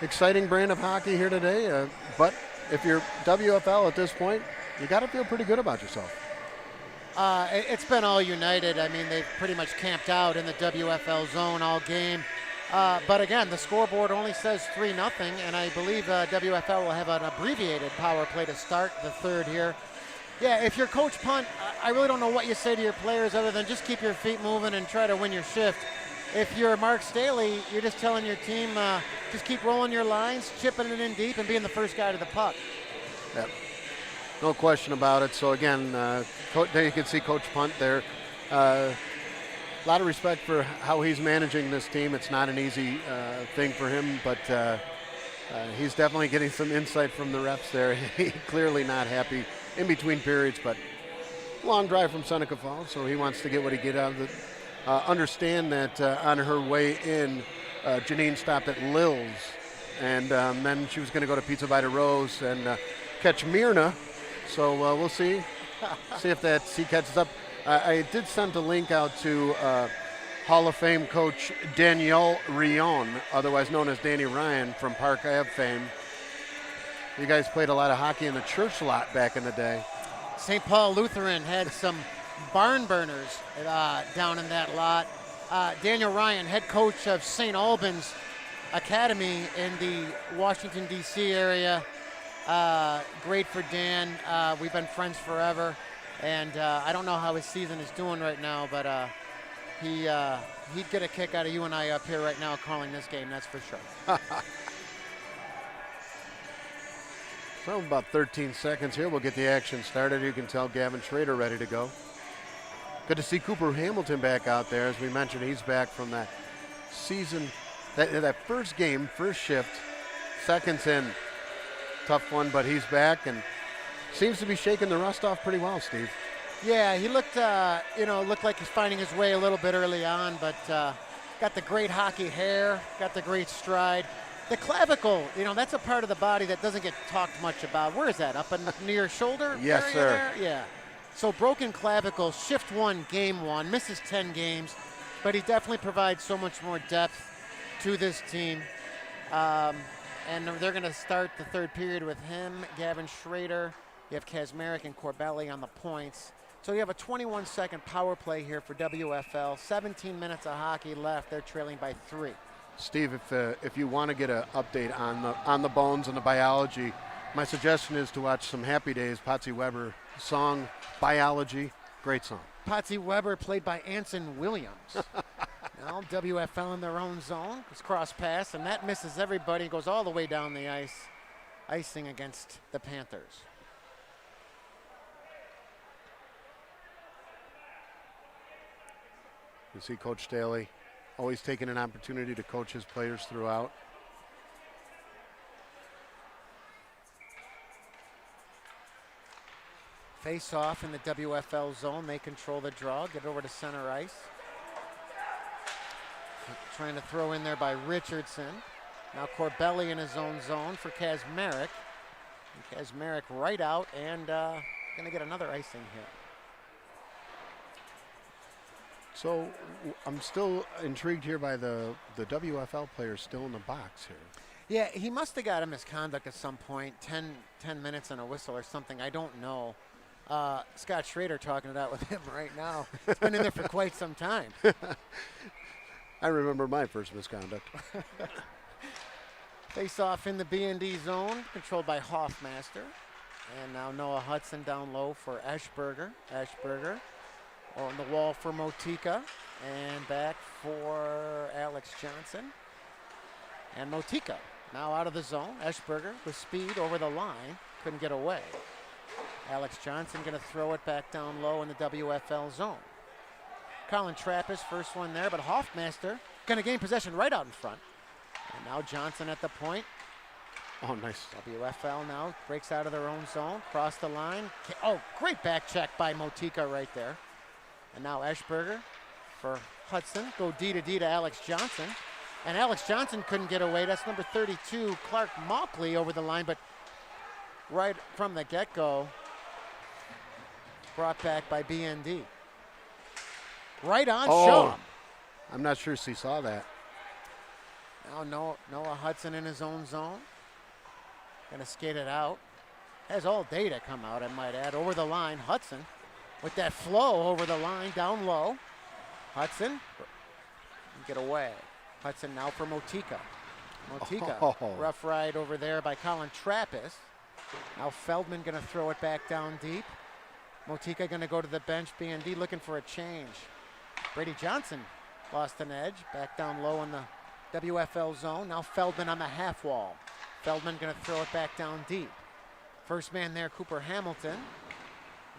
exciting brand of hockey here today. But if you're WFL at this point, you got to feel pretty good about yourself. It's been all United. I mean, they've pretty much camped out in the WFL zone all game. But again, the scoreboard only says 3-0, and I believe WFL will have an abbreviated power play to start the third here. Yeah, if you're Coach Punt, I really don't know what you say to your players other than just keep your feet moving and try to win your shift. If you're Mark Staley, you're just telling your team, just keep rolling your lines, chipping it in deep, and being the first guy to the puck. Yep. No question about it. So again, there you can see Coach Punt there. A lot of respect for how he's managing this team. It's not an easy thing for him, but he's definitely getting some insight from the refs there. Clearly not happy in between periods, but long drive from Seneca Falls, so he wants to get what he get out of it. Understand that on her way in, Janine stopped at Lil's, and then she was going to go to Pizza by the Rose and catch Myrna. So we'll see if he catches up. I did send a link out to Hall of Fame coach Danielle Rion, otherwise known as Danny Ryan from Park Ave fame. You guys played a lot of hockey in the church lot back in the day. St. Paul Lutheran had some barn burners down in that lot. Daniel Ryan, head coach of St. Albans Academy in the Washington, D.C. area. Great for Dan. We've been friends forever. And I don't know how his season is doing right now, but he'd get a kick out of you and I up here right now calling this game, that's for sure. So about 13 seconds here, we'll get the action started. You can tell Gavin Schrader ready to go. Good to see Cooper Hamilton back out there. As we mentioned, he's back from that season, that first game, first shift, seconds in. Tough one, but he's back and seems to be shaking the rust off pretty well, Steve. Yeah, he looked like he's finding his way a little bit early on, but got the great hockey hair, got the great stride. The clavicle, that's a part of the body that doesn't get talked much about. Where is that? Up near your shoulder? Yes, area sir. There? Yeah. So broken clavicle, shift 1, game 1, misses 10 games, but he definitely provides so much more depth to this team. And they're going to start the third period with him, Gavin Schrader. You have Kazmarek and Corbelli on the points. So you have a 21-second power play here for WFL. 17 minutes of hockey left. They're trailing by 3. Steve, if you want to get an update on the bones and the biology, my suggestion is to watch some Happy Days, Patsy Weber song, Biology. Great song. Patsy Weber played by Anson Williams. Now WFL in their own zone. It's cross pass, and that misses everybody. Goes all the way down the ice. Icing against the Panthers. You see Coach Staley always taking an opportunity to coach his players throughout. Face off in the WFL zone. They control the draw. Get over to center ice. Trying to throw in there by Richardson. Now Corbelli in his own zone for Kazmarek. And Kazmarek right out and going to get another icing here. So I'm still intrigued here by the WFL players still in the box here. Yeah, he must have got a misconduct at some point, 10 minutes and a whistle or something. I don't know. Scott Schrader talking it out with him right now. It's been in there for quite some time. I remember my first misconduct. Face off in the B&D zone, controlled by Hoffmaster. And now Noah Hudson down low for Eschberger. Eschberger on the wall for Motika. And back for Alex Johnson. And Motika now out of the zone. Eschberger with speed over the line. Couldn't get away. Alex Johnson going to throw it back down low in the WFL zone. Colin Trappist, first one there, but Hoffmaster going to gain possession right out in front. And now Johnson at the point. Oh, nice. WFL now breaks out of their own zone, cross the line. Oh, great back check by Motika right there. And now Eschberger for Hudson. Go D to Alex Johnson. And Alex Johnson couldn't get away. That's number 32, Clark Mockley over the line, but right from the get-go, brought back by BND. Right on Shaw. I'm not sure he saw that. Now Noah Hudson in his own zone. Gonna skate it out. Has all day to come out, I might add. Over the line, Hudson with that flow over the line, down low. Hudson, get away. Hudson now for Motika. Motika, rough ride over there by Colin Trappist. Now Feldman gonna throw it back down deep. Motika gonna go to the bench, B&D looking for a change. Brady Johnson lost an edge, back down low in the WFL zone. Now Feldman on the half wall. Feldman gonna throw it back down deep. First man there, Cooper Hamilton.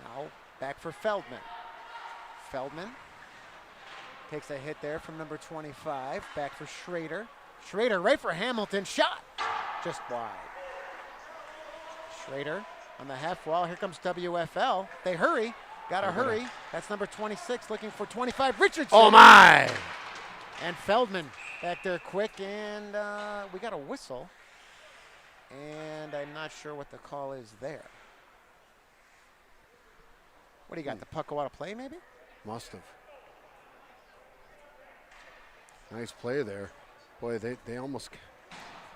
Now back for Feldman. Feldman takes a hit there from number 25. Back for Schrader. Schrader right for Hamilton, shot! Just wide. Schrader on the half wall. Here comes WFL. They hurry. Got to hurry. That's number 26 looking for 25. Richardson. Oh, my. And Feldman back there quick, and we got a whistle. And I'm not sure what the call is there. What do you got? The puck go out of play, maybe? Must have. Nice play there. Boy, they almost.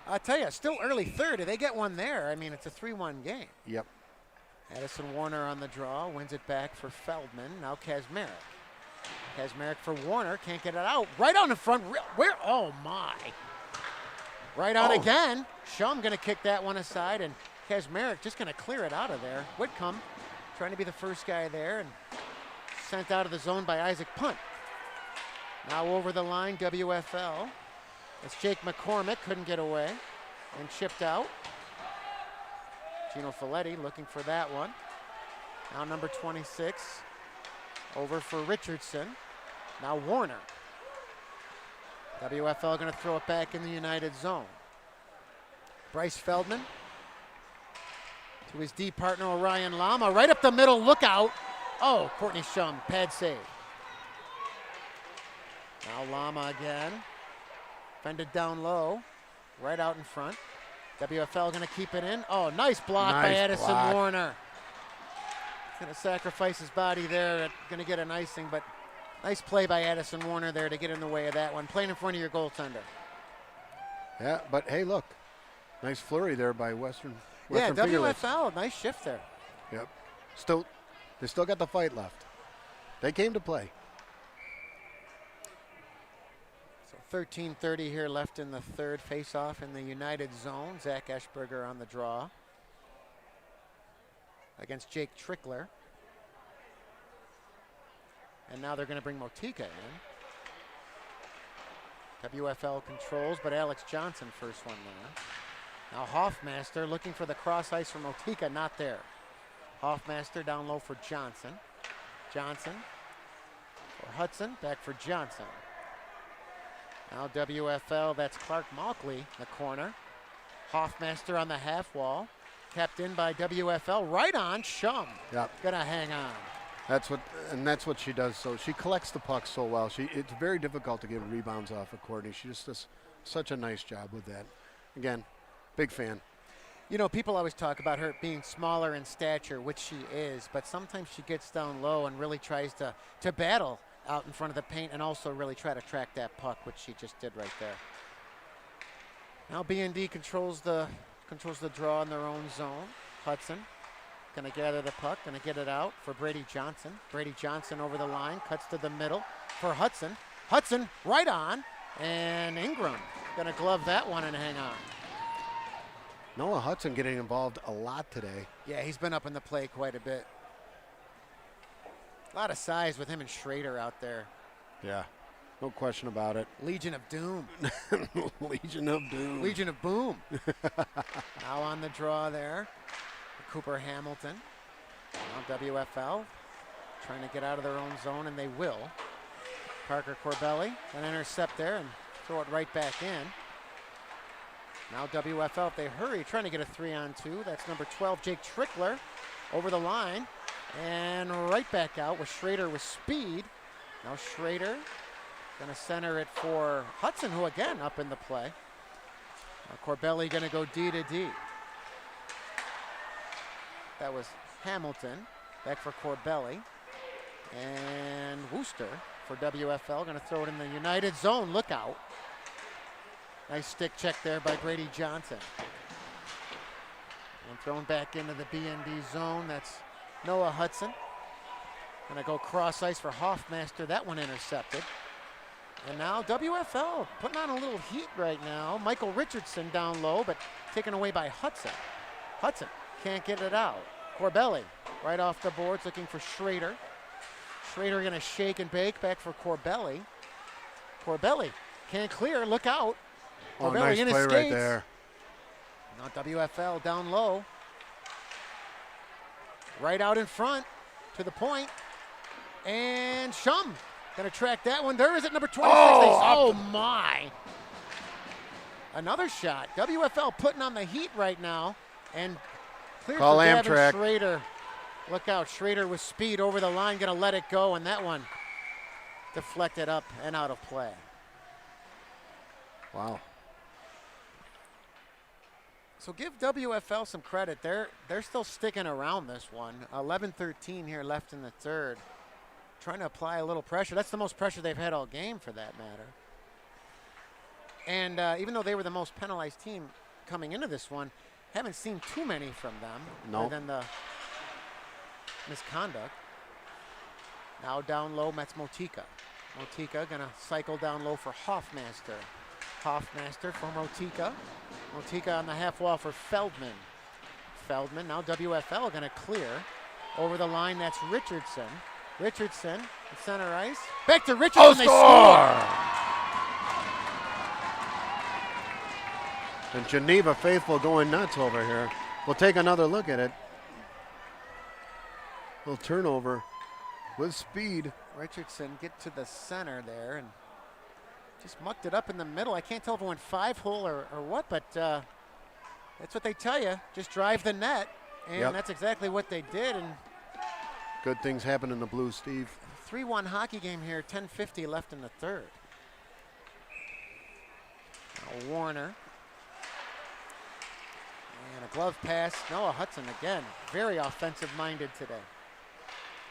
I'll tell you, still early third. If they get one there, I mean, it's a 3-1 game. Yep. Addison Warner on the draw, wins it back for Feldman. Now Kazmarek. Kazmarek for Warner, can't get it out. Right on the front, where? Oh my. Right on again. Shum gonna kick that one aside, and Kazmarek just gonna clear it out of there. Whitcomb trying to be the first guy there, and sent out of the zone by Isaac Punt. Now over the line, WFL. It's Jake McCormick, couldn't get away, and chipped out. Gino Folletti looking for that one. Now number 26, over for Richardson. Now Warner. WFL gonna throw it back in the United zone. Bryce Feldman to his D partner Orion Lama, right up the middle, look out. Oh, Courtney Shum, pad save. Now Lama again, fended down low, right out in front. WFL gonna keep it in. Oh, nice block by Addison Warner. Gonna sacrifice his body there, gonna get an icing, but nice play by Addison Warner there to get in the way of that one, playing in front of your goaltender. Yeah, but hey, look, nice flurry there by Western Yeah, Finger Lakes. WFL, nice shift there. Yep. They still got the fight left. They came to play. So 13:30 here left in the third, face-off in the United zone. Zach Eschberger on the draw against Jake Trickler. And now they're going to bring Motika in. WFL controls, but Alex Johnson first one there. Now Hoffmaster looking for the cross ice from Motika, not there. Hoffmaster down low for Johnson. Johnson for Hudson, back for Johnson. Now WFL, that's Clark Malkley in the corner. Hoffmaster on the half wall, kept in by WFL, right on Shum. Yep. Gonna hang on. That's what she does. So she collects the puck so well. It's very difficult to get rebounds off of Courtney. She just does such a nice job with that. Again, big fan. You know, people always talk about her being smaller in stature, which she is, but sometimes she gets down low and really tries to battle out in front of the paint and also really try to track that puck, which she just did right there. Now B&D controls the draw in their own zone. Hudson gonna gather the puck, gonna get it out for Brady Johnson. Brady Johnson over the line, cuts to the middle for Hudson. Hudson right on, and Ingram gonna glove that one and hang on. Noah Hudson getting involved a lot today. Yeah, he's been up in the play quite a bit. A lot of size with him and Schrader out there. Yeah, no question about it. Legion of Doom. Legion of Doom. Legion of Boom. Now on the draw there, Cooper Hamilton. Now WFL trying to get out of their own zone, and they will. Parker Corbelli, an intercept there and throw it right back in. Now WFL, if they hurry, trying to get a 3-on-2. That's number 12, Jake Trickler, over the line. And right back out with Schrader with speed. Now Schrader gonna center it for Hudson, who again up in the play. Now Corbelli gonna go D to D. That was Hamilton, back for Corbelli. And Wooster for WFL, gonna throw it in the United zone, look out. Nice stick check there by Brady Johnson. And thrown back into the B&D zone, that's Noah Hudson. Gonna go cross ice for Hoffmaster, that one intercepted. And now WFL putting on a little heat right now. Michael Richardson down low, but taken away by Hudson. Hudson can't get it out. Corbelli right off the boards looking for Schrader. Schrader gonna shake and bake, back for Corbelli. Corbelli can't clear, look out. Oh, Corbelli nice in his play skates. right there. Now WFL down low. Right out in front to the point. And Shum gonna track that one. There is it, number 26. Oh my. Another shot. WFL putting on the heat right now. And clear Call for Gavin Amtrak. Schrader Look out, Schrader with speed over the line, gonna let it go, and that one deflected up and out of play. Wow. So give WFL some credit. They're still sticking around this one. 11-13 here left in the third. Trying to apply a little pressure. That's the most pressure they've had all game, for that matter. And even though they were the most penalized team coming into this one, haven't seen too many from them. No. Other than the misconduct. Now down low, Mets Motika. Motika gonna cycle down low for Hoffmaster. Hoffmaster for Motika. Motika on the half wall for Feldman. Feldman, now WFL gonna clear. Over the line, that's Richardson. Richardson, at center ice. Back to Richardson, they score! And Geneva faithful going nuts over here. We'll take another look at it. Little turnover with speed. Richardson get to the center there and just mucked it up in the middle. I can't tell if it went 5-hole or what, but that's what they tell you. Just drive the net, and that's exactly what they did. And good things happen in the Blues, Steve. 3-1 hockey game here, 10:50 left in the third. Now Warner. And a glove pass. Noah Hudson again, very offensive-minded today.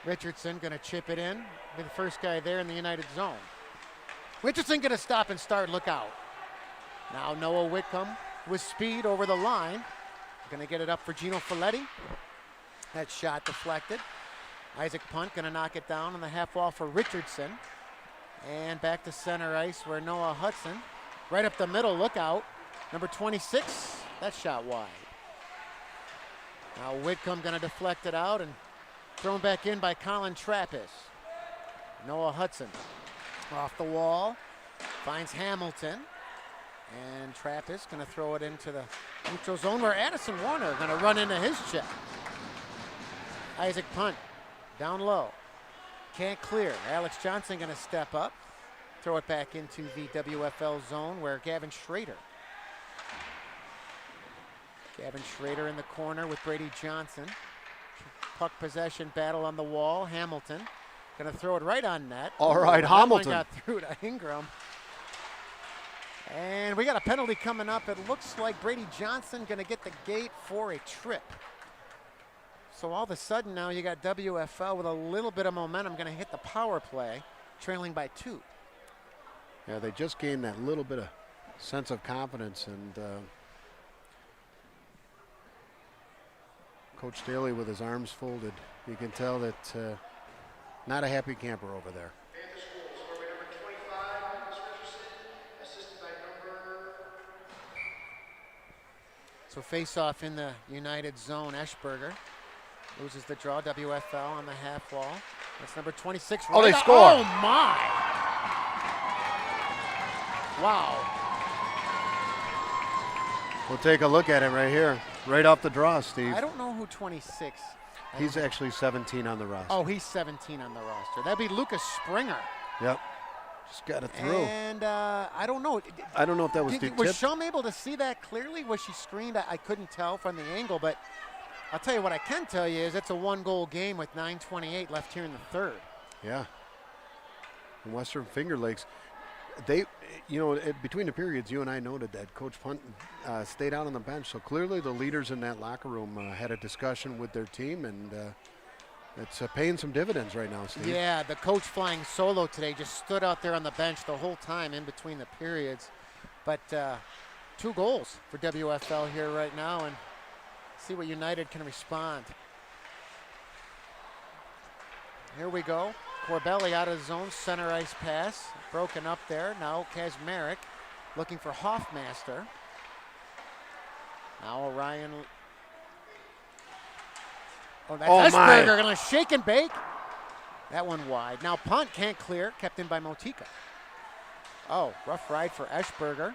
Richardson going to chip it in. Be the first guy there in the United Zone. Richardson going to stop and start. Look out. Now Noah Whitcomb with speed over the line. Going to get it up for Gino Folletti. That shot deflected. Isaac Punt going to knock it down on the half wall for Richardson. And back to center ice where Noah Hudson. Right up the middle. Look out. Number 26. That shot wide. Now Whitcomb going to deflect it out and thrown back in by Colin Trappis. Noah Hudson off the wall, finds Hamilton, and Trappis going to throw it into the neutral zone where Addison Warner going to run into his check. Isaac Punt down low, can't clear. Alex Johnson going to step up, throw it back into the WFL zone where Gavin Schrader. Gavin Schrader in the corner with Brady Johnson. Puck possession battle on the wall. Hamilton going to throw it right on net. All right, Hamilton. Got through to Ingram. And we got a penalty coming up. It looks like Brady Johnson going to get the gate for a trip. So all of a sudden now you got WFL with a little bit of momentum going to hit the power play, trailing by 2. Yeah, they just gained that little bit of sense of confidence, and Coach Daly with his arms folded. You can tell that not a happy camper over there. Panthers goal, scored by number 25, Marcus Richardson, assisted by number... So face off in the United zone. Eschberger loses the draw. WFL on the half wall. That's number 26. Oh, they right score. Oh, my. Wow. We'll take a look at it right here. Right off the draw, Steve. I don't know who 26. He's actually 17 on the roster. Oh, he's 17 on the roster. That'd be Lucas Springer. Yep. Just got it through. And I don't know. I don't know if that was the Was tip. Shum able to see that clearly? Was she screened? I couldn't tell from the angle, but I'll tell you what I can tell you is it's a 1-goal game with 9:28 left here in the third. Yeah. And Western Finger Lakes, they, between the periods, you and I noted that Coach Punt stayed out on the bench. So clearly the leaders in that locker room had a discussion with their team, and it's paying some dividends right now, Steve. Yeah, the coach flying solo today just stood out there on the bench the whole time in between the periods. But 2 goals for WFL here right now, and see what United can respond. Here we go. Corbelli out of the zone, center ice pass, broken up there. Now Kazmarek looking for Hoffmaster. Now Orion. Oh, that's Eschberger going to shake and bake. That one wide. Now Punt can't clear, kept in by Motika. Oh, rough ride for Eschberger.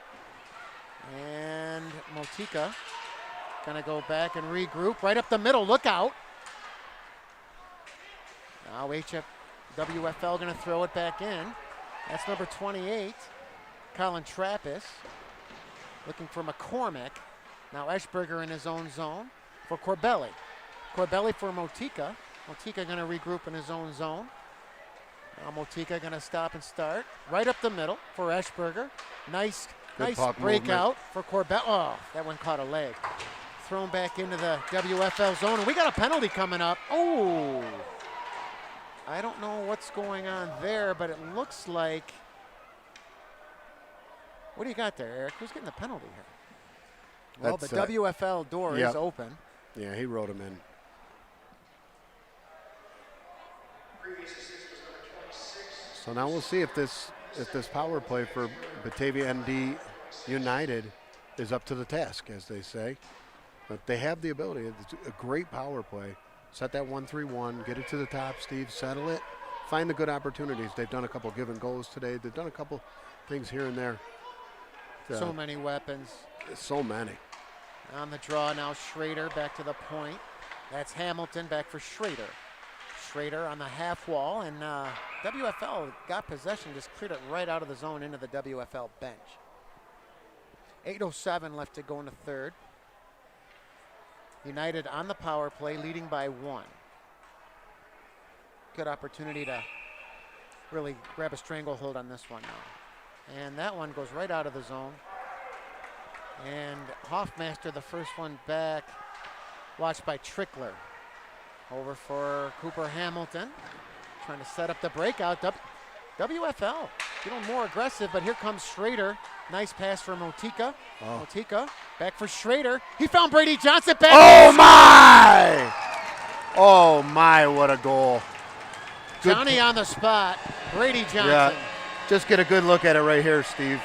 And Motika going to go back and regroup right up the middle. Look out. Now WFL going to throw it back in. That's number 28, Colin Trappis, looking for McCormick. Now Eschberger in his own zone for Corbelli. Corbelli for Motika. Motika going to regroup in his own zone. Now Motika going to stop and start. Right up the middle for Eschberger. Nice breakout for Corbett. Oh, that one caught a leg. Thrown back into the WFL zone. And we got a penalty coming up. Oh, I don't know what's going on there, but it looks like. What do you got there, Eric? Who's getting the penalty here? Well, the WFL door is open. Yeah, he wrote him in. So now we'll see if this power play for Batavia ND United is up to the task, as they say. But they have the ability. It's a great power play. Set that 1-3-1, get it to the top, Steve, settle it, find the good opportunities. They've done a couple give and goes today. They've done a couple things here and there. So many weapons. So many. On the draw now, Schrader back to the point. That's Hamilton back for Schrader. Schrader on the half wall, and WFL got possession, just cleared it right out of the zone into the WFL bench. 8:07 left to go in the third. United on the power play, leading by 1. Good opportunity to really grab a stranglehold on this one now. And that one goes right out of the zone. And Hoffmaster, the first one back, watched by Trickler. Over for Cooper Hamilton, trying to set up the breakout. WFL, more aggressive, but here comes Schrader. Nice pass for Motika. Oh. Motika back for Schrader. He found Brady Johnson back. Oh my! Oh my, what a goal. Johnny on the spot. Brady Johnson. Yeah, just get a good look at it right here, Steve.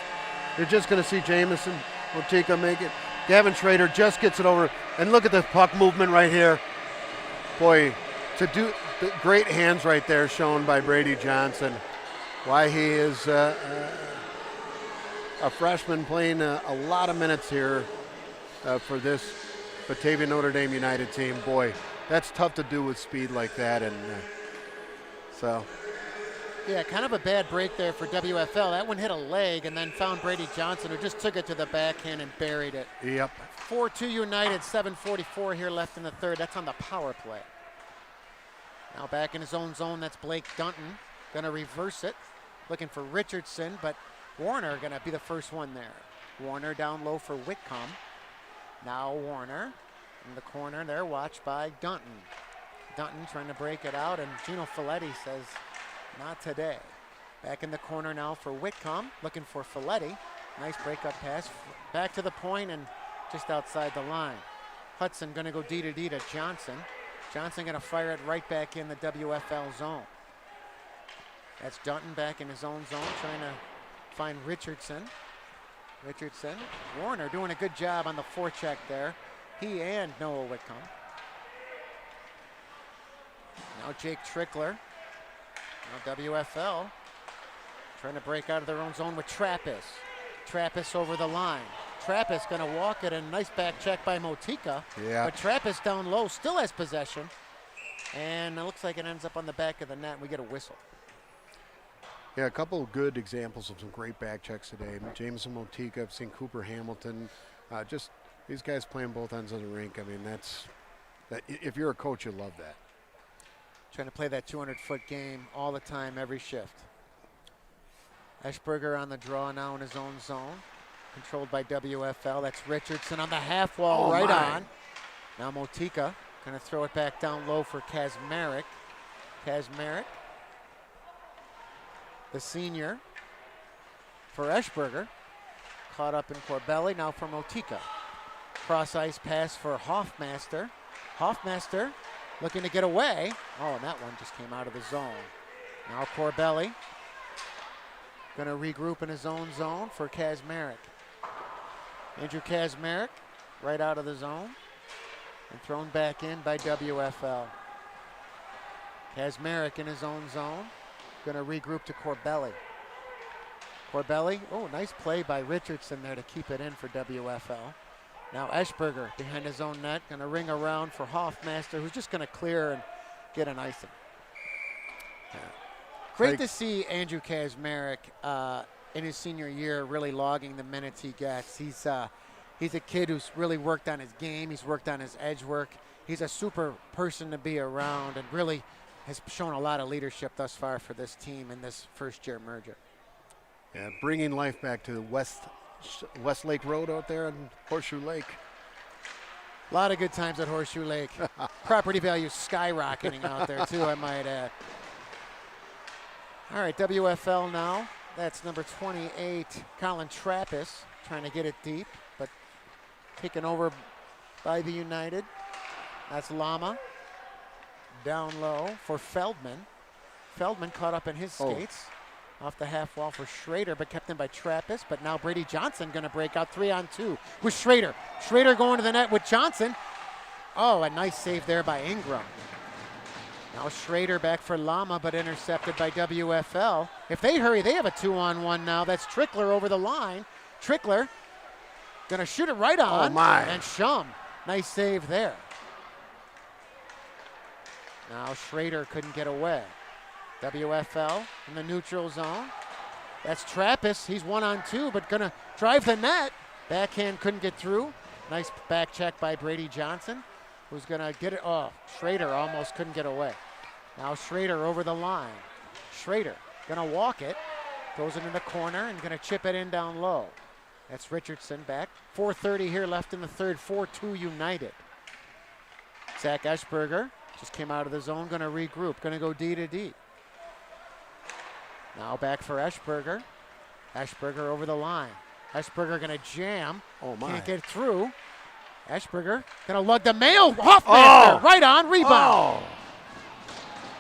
You're just going to see Jamison Motika make it. Gavin Schrader just gets it over. And look at the puck movement right here. Boy, to do the great hands right there shown by Brady Johnson. Why he is a freshman playing a lot of minutes here for this Batavia Notre Dame United team. Boy, that's tough to do with speed like that. And so. Yeah, kind of a bad break there for WFL. That one hit a leg and then found Brady Johnson, who just took it to the backhand and buried it. Yep. 4-2 United, 7:44 here left in the third. That's on the power play. Now back in his own zone, that's Blake Dunton. Going to reverse it. Looking for Richardson, but Warner going to be the first one there. Warner down low for Whitcomb. Now Warner in the corner there, watched by Dunton. Dunton trying to break it out, and Gino Folletti says, not today. Back in the corner now for Whitcomb, looking for Folletti. Nice breakup pass, back to the point and just outside the line. Hudson going to go D to D to Johnson. Johnson going to fire it right back in the WFL zone. That's Dunton back in his own zone, trying to find Richardson. Warner doing a good job on the forecheck there. He and Noah Whitcomb. Now Jake Trickler. Now WFL trying to break out of their own zone with Trappist. Trappist over the line. Trappist going to walk it, and a nice back check by Motika. Yeah. But Trappist down low still has possession. And it looks like it ends up on the back of the net, and we get a whistle. Yeah, a couple of good examples of some great back checks today. Jameson Motika, I've seen Cooper Hamilton. Just these guys playing both ends of the rink. I mean, if you're a coach, you love that. Trying to play that 200-foot game all the time, every shift. Eschberger on the draw now in his own zone. Controlled by WFL. That's Richardson on the half wall, on. Now Motika going to throw it back down low for Kazmarek. Kazmarek, the senior for Eschberger. Caught up in Corbelli, now for Motika. Cross ice pass for Hoffmaster. Hoffmaster looking to get away. Oh, and that one just came out of the zone. Now Corbelli going to regroup in his own zone for Kazmarek. Andrew Kazmarek right out of the zone and thrown back in by WFL. Kazmarek in his own zone, going to regroup to Corbelli. Corbelli, oh, nice play by Richardson there to keep it in for WFL. Now Eschberger behind his own net, going to ring around for Hoffmaster, who's just going to clear and get an icing. Great to see Andrew Kazmarek in his senior year really logging the minutes he gets. He's a kid who's really worked on his game. He's worked on his edge work. he's a super person to be around and really has shown a lot of leadership thus far for this team in this first-year merger. Yeah, bringing life back to West Lake Road out there in Horseshoe Lake. A lot of good times at Horseshoe Lake. Property values skyrocketing out there too, I might add. All right, WFL now. That's number 28, Colin Trappis, trying to get it deep, but taken over by the United. That's Lama. Down low for Feldman. Feldman caught up in his skates. Off the half wall for Schrader, but kept in by Trappis. But now Brady Johnson going to break out 3-on-2 with Schrader. Schrader going to the net with Johnson. Oh, a nice save there by Ingram. Now Schrader back for Lama, but intercepted by WFL. If they hurry, they have a 2-on-1 now. That's Trickler over the line. Trickler going to shoot it right on. Oh, my. And Shum. Nice save there. Now Schrader couldn't get away. WFL in the neutral zone. That's Trappis. He's 1-on-2, but going to drive the net. Backhand couldn't get through. Nice back check by Brady Johnson, who's going to get it. Oh, Schrader almost couldn't get away. Now Schrader over the line. Schrader going to walk it. Goes into the corner and going to chip it in down low. That's Richardson back. 4:30 here left in the third. 4-2 United. Zach Eschberger just came out of the zone. Going to regroup. Going to go D to D. Now back for Eschberger. Eschberger over the line. Eschberger going to jam. Oh, my. Can't get through. Eschberger going to lug the mail. Hoffmaster right on. Rebound.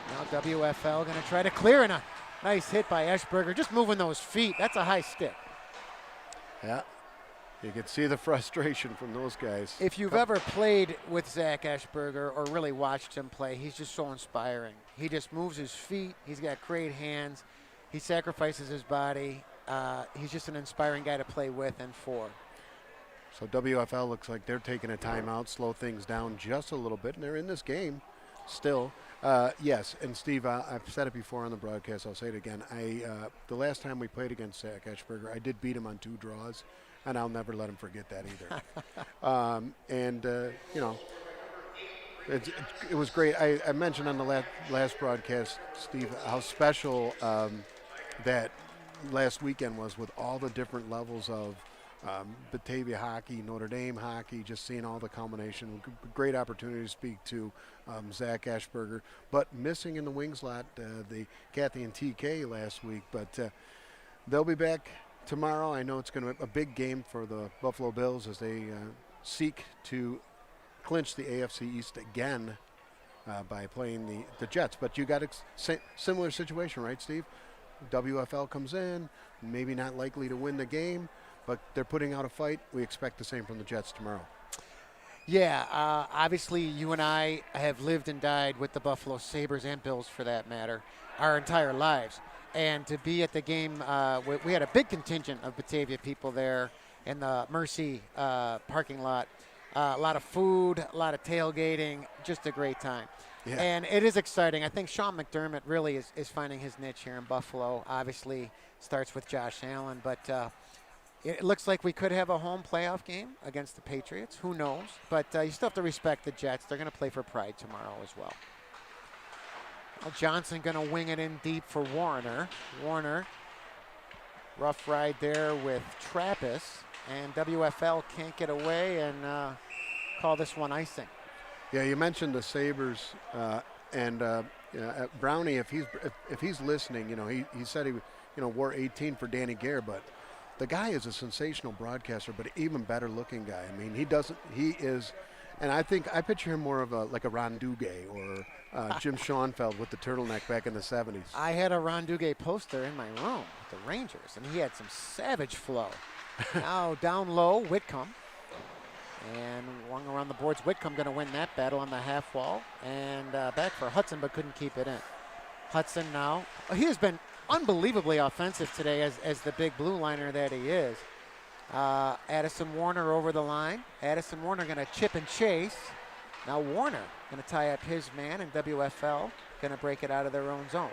Now WFL going to try to clear, and a nice hit by Eschberger. Just moving those feet. That's a high stick. Yeah. You can see the frustration from those guys. If you've ever played with Zach Eschberger or really watched him play, he's just so inspiring. He just moves his feet. He's got great hands. He sacrifices his body. He's just an inspiring guy to play with and for. So WFL looks like they're taking a timeout, slow things down just a little bit, and they're in this game still. Yes, and Steve, I've said it before on the broadcast. I'll say it again. The last time we played against Zach Eschberger, I did beat him on 2 draws, and I'll never let him forget that either. You know, it was great. I mentioned on the last broadcast, Steve, how special that last weekend was with all the different levels of Batavia hockey, Notre Dame hockey, just seeing all the combination. Great opportunity to speak to Zach Eschberger, but missing in the wings lot the Kathy and TK last week. But they'll be back tomorrow. I know it's going to be a big game for the Buffalo Bills as they seek to clinch the AFC East again by playing the Jets. But you got a similar situation, right, Steve? WFL comes in, maybe not likely to win the game, but they're putting out a fight. We expect the same from the Jets tomorrow. Yeah, obviously you and I have lived and died with the Buffalo Sabres and Bills for that matter our entire lives. And to be at the game, we had a big contingent of Batavia people there in the Mercy parking lot. A lot of food, a lot of tailgating, just a great time. Yeah. And it is exciting. I think Sean McDermott really is finding his niche here in Buffalo. Obviously starts with Josh Allen, but it looks like we could have a home playoff game against the Patriots. Who knows? But you still have to respect the Jets. They're going to play for pride tomorrow as well. Johnson going to wing it in deep for Warner. Warner, rough ride there with Trappis, and WFL can't get away and call this one icing. Yeah, you mentioned the Sabres and Brownie. If he's listening, he said he wore 18 for Danny Gare, but the guy is a sensational broadcaster, but an even better looking guy. I mean, he is, and I think I picture him more of like a Ron Duguay or Jim Schoenfeld with the turtleneck back in the 70s. I had a Ron Duguay poster in my room with the Rangers, and he had some savage flow. Now down low, Whitcomb. And swung around the boards. Whitcomb going to win that battle on the half wall. And back for Hudson, but couldn't keep it in. Hudson now. He has been unbelievably offensive today as the big blue liner that he is. Addison Warner over the line. Addison Warner going to chip and chase. Now Warner going to tie up his man, and WFL going to break it out of their own zone.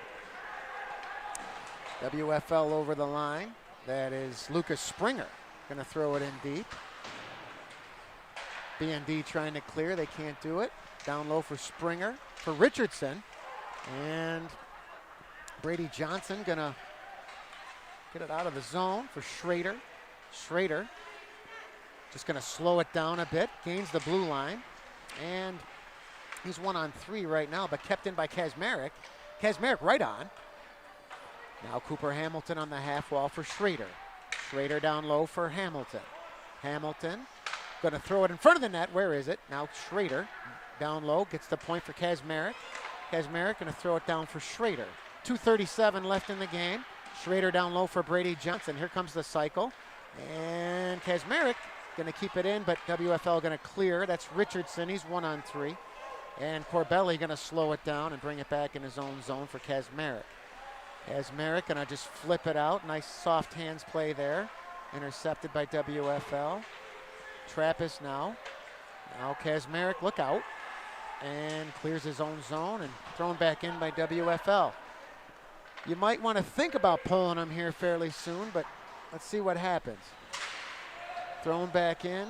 WFL over the line. That is Lucas Springer going to throw it in deep. B&D trying to clear. They can't do it. Down low for Springer, for Richardson. And Brady Johnson going to get it out of the zone for Schrader. Schrader just going to slow it down a bit. Gains the blue line. And he's 1-on-3 right now, but kept in by Kazmarek. Kazmarek right on. Now Cooper Hamilton on the half wall for Schrader. Schrader down low for Hamilton. Hamilton going to throw it in front of the net. Where is it? Now Schrader down low gets the point for Kazmarek. Kazmarek going to throw it down for Schrader. 2:37 left in the game. Schrader down low for Brady Johnson. Here comes the cycle. And Kazmarek going to keep it in, but WFL going to clear. That's Richardson. He's 1-on-3. And Corbelli going to slow it down and bring it back in his own zone for Kazmarek. Kazmarek going to just flip it out. Nice soft hands play there. Intercepted by WFL. Trappist now. Now Kazmarek, look out. And clears his own zone and thrown back in by WFL. You might want to think about pulling him here fairly soon, but let's see what happens. Thrown back in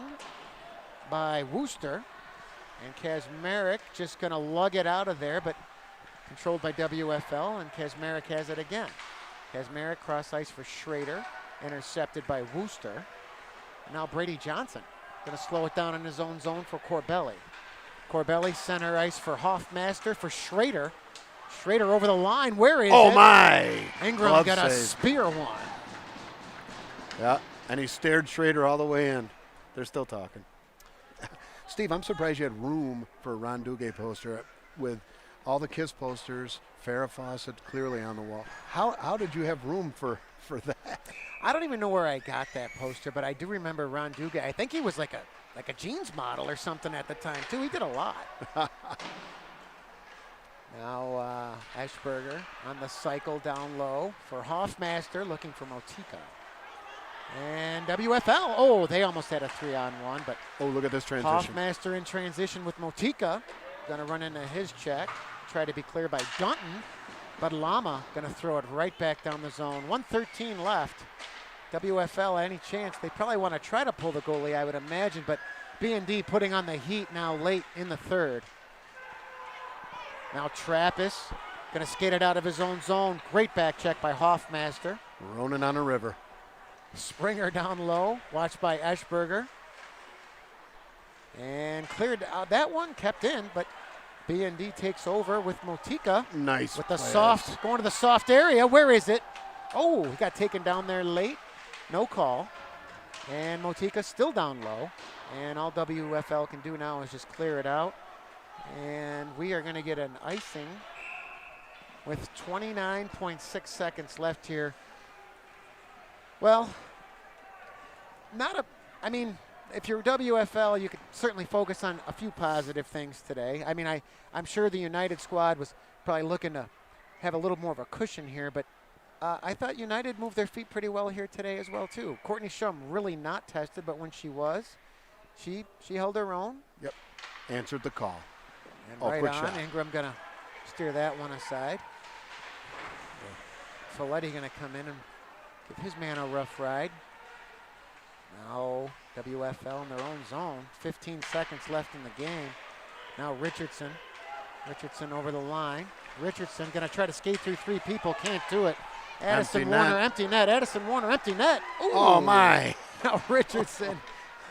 by Wooster. And Kazmarek just going to lug it out of there, but controlled by WFL, and Kazmarek has it again. Kazmarek cross ice for Schrader, intercepted by Wooster. Now Brady Johnson going to slow it down in his own zone for Corbelli. Corbelli center ice for Hoffmaster for Schrader. Schrader over the line. Where is it? Oh, my. Ingram Glove got a save. spear one. Yeah, and he stared Schrader all the way in. They're still talking. Steve, I'm surprised you had room for a Ron Duguay poster with all the KISS posters, Farrah Fawcett clearly on the wall. How did you have room for that? I don't even know where I got that poster, but I do remember Ron Duguay. I think he was like a jeans model or something at the time, too. He did a lot. Now Ashberger on the cycle down low for Hoffmaster, looking for Motika. And WFL, oh, they almost had a 3-on-1, but Oh, look at this transition. Hoffmaster in transition with Motika. Going to run into his check. Try to be clear by Dunton, but Lama going to throw it right back down the zone. 1:13 left. WFL, any chance? They probably want to try to pull the goalie, I would imagine, but B&D putting on the heat now late in the third. Now Trappist going to skate it out of his own zone. Great back check by Hoffmaster. Ronin on a river. Springer down low, watched by Ashberger. And cleared out. That one kept in, but B&D takes over with Motika. Nice. With the play. soft, going to the soft area. Where is it? Oh, he got taken down there late. No call. And Motika still down low. And all WFL can do now is just clear it out. And we are going to get an icing with 29.6 seconds left here. Well, I mean, if you're WFL, you could certainly focus on a few positive things today. I mean, I'm sure the United squad was probably looking to have a little more of a cushion here, but I thought United moved their feet pretty well here today as well, too. Courtney Shum really not tested, but when she was, she held her own. Yep. Answered the call. And Oh, right quick on, shot. Ingram going to steer that one aside. Folletti going to come in and give his man a rough ride. Now WFL in their own zone. 15 seconds left in the game. Now Richardson. Richardson over the line. Richardson going to try to skate through three people. Can't do it. Addison Empty Warner, net. empty net. Addison Warner, empty net. Ooh. Oh, my. Now Richardson.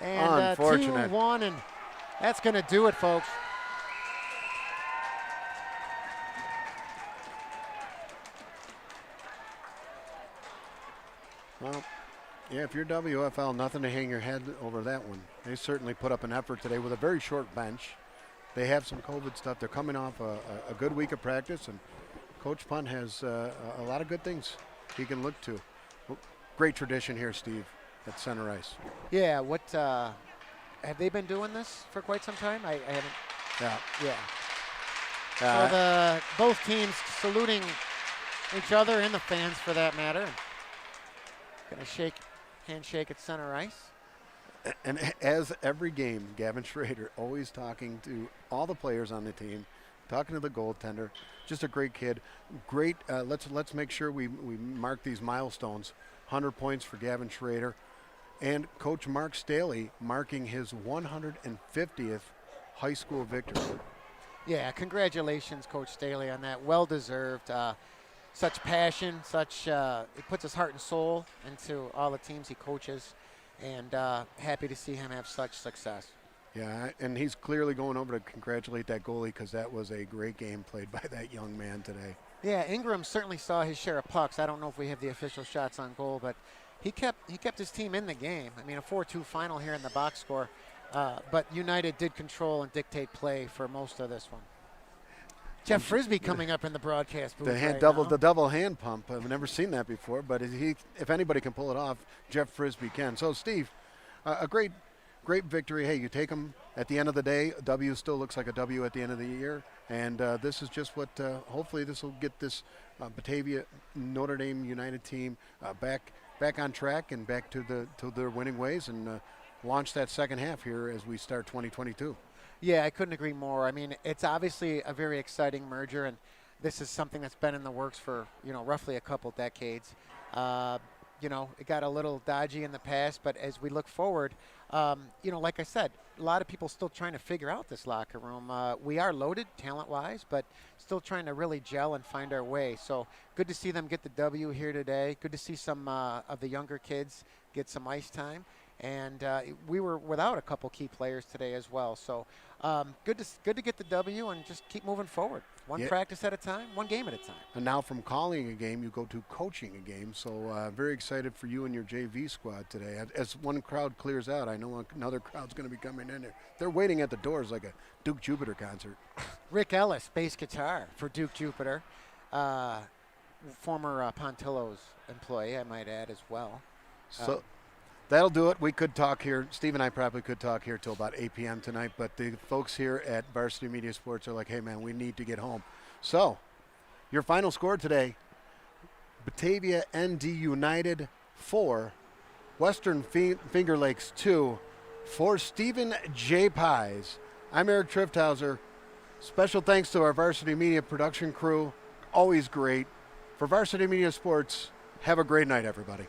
And Unfortunate. 2-1, and that's going to do it, folks. Well, yeah, if you're WFL, nothing to hang your head over that one. They certainly put up an effort today with a very short bench. They have some COVID stuff. They're coming off a good week of practice, and Coach Punt has a lot of good things he can look to. Great tradition here, Steve, at center ice. Yeah, what have they been doing this for quite some time? I haven't. Yeah. Yeah. So both teams saluting each other and the fans for that matter. Gonna handshake at center ice. And as every game, Gavin Schrader always talking to all the players on the team, talking to the goaltender. Just a great kid. Great. Let's make sure we mark these milestones. 100 points for Gavin Schrader. and Coach Mark Staley marking his 150th high school victory. Yeah, congratulations, Coach Staley, on that. Well deserved. Such passion, he puts his heart and soul into all the teams he coaches, and happy to see him have such success. Yeah, and he's clearly going over to congratulate that goalie because that was a great game played by that young man today. Yeah, Ingram certainly saw his share of pucks. I don't know if we have the official shots on goal, but he kept his team in the game. I mean, a 4-2 final here in the box score, but United did control and dictate play for most of this one. Jeff Frisbee coming up in the broadcast booth. The double hand pump. I've never seen that before, but if anybody can pull it off, Jeff Frisbee can. So, Steve, a great victory. Hey, you take them at the end of the day. A W still looks like a W at the end of the year, and this is just what. Hopefully, this will get this Batavia Notre Dame United team back on track and back to their winning ways, and launch that second half here as we start 2022. Yeah, I couldn't agree more. I mean, it's obviously a very exciting merger, and this is something that's been in the works for, roughly a couple decades. It got a little dodgy in the past, but as we look forward, like I said, a lot of people still trying to figure out this locker room. We are loaded talent-wise, but still trying to really gel and find our way. So good to see them get the W here today. Good to see some of the younger kids get some ice time. And we were without a couple key players today as well. So good to get the W and just keep moving forward. One practice at a time, one game at a time. And now from calling a game, you go to coaching a game. So very excited for you and your JV squad today. As one crowd clears out, I know another crowd's going to be coming in there. They're waiting at the doors like a Duke Jupiter concert. Rick Ellis, bass guitar for Duke Jupiter. Former Pontillo's employee, I might add, as well. So that'll do it. We could talk here. Steve and I probably could talk here till about 8 p.m. tonight, but the folks here at Varsity Media Sports are like, hey, man, we need to get home. So your final score today, Batavia ND United 4, Western Finger Lakes 2, for Stephen J. Pies. I'm Eric Trifthauser. Special thanks to our Varsity Media production crew. Always great. For Varsity Media Sports, have a great night, everybody.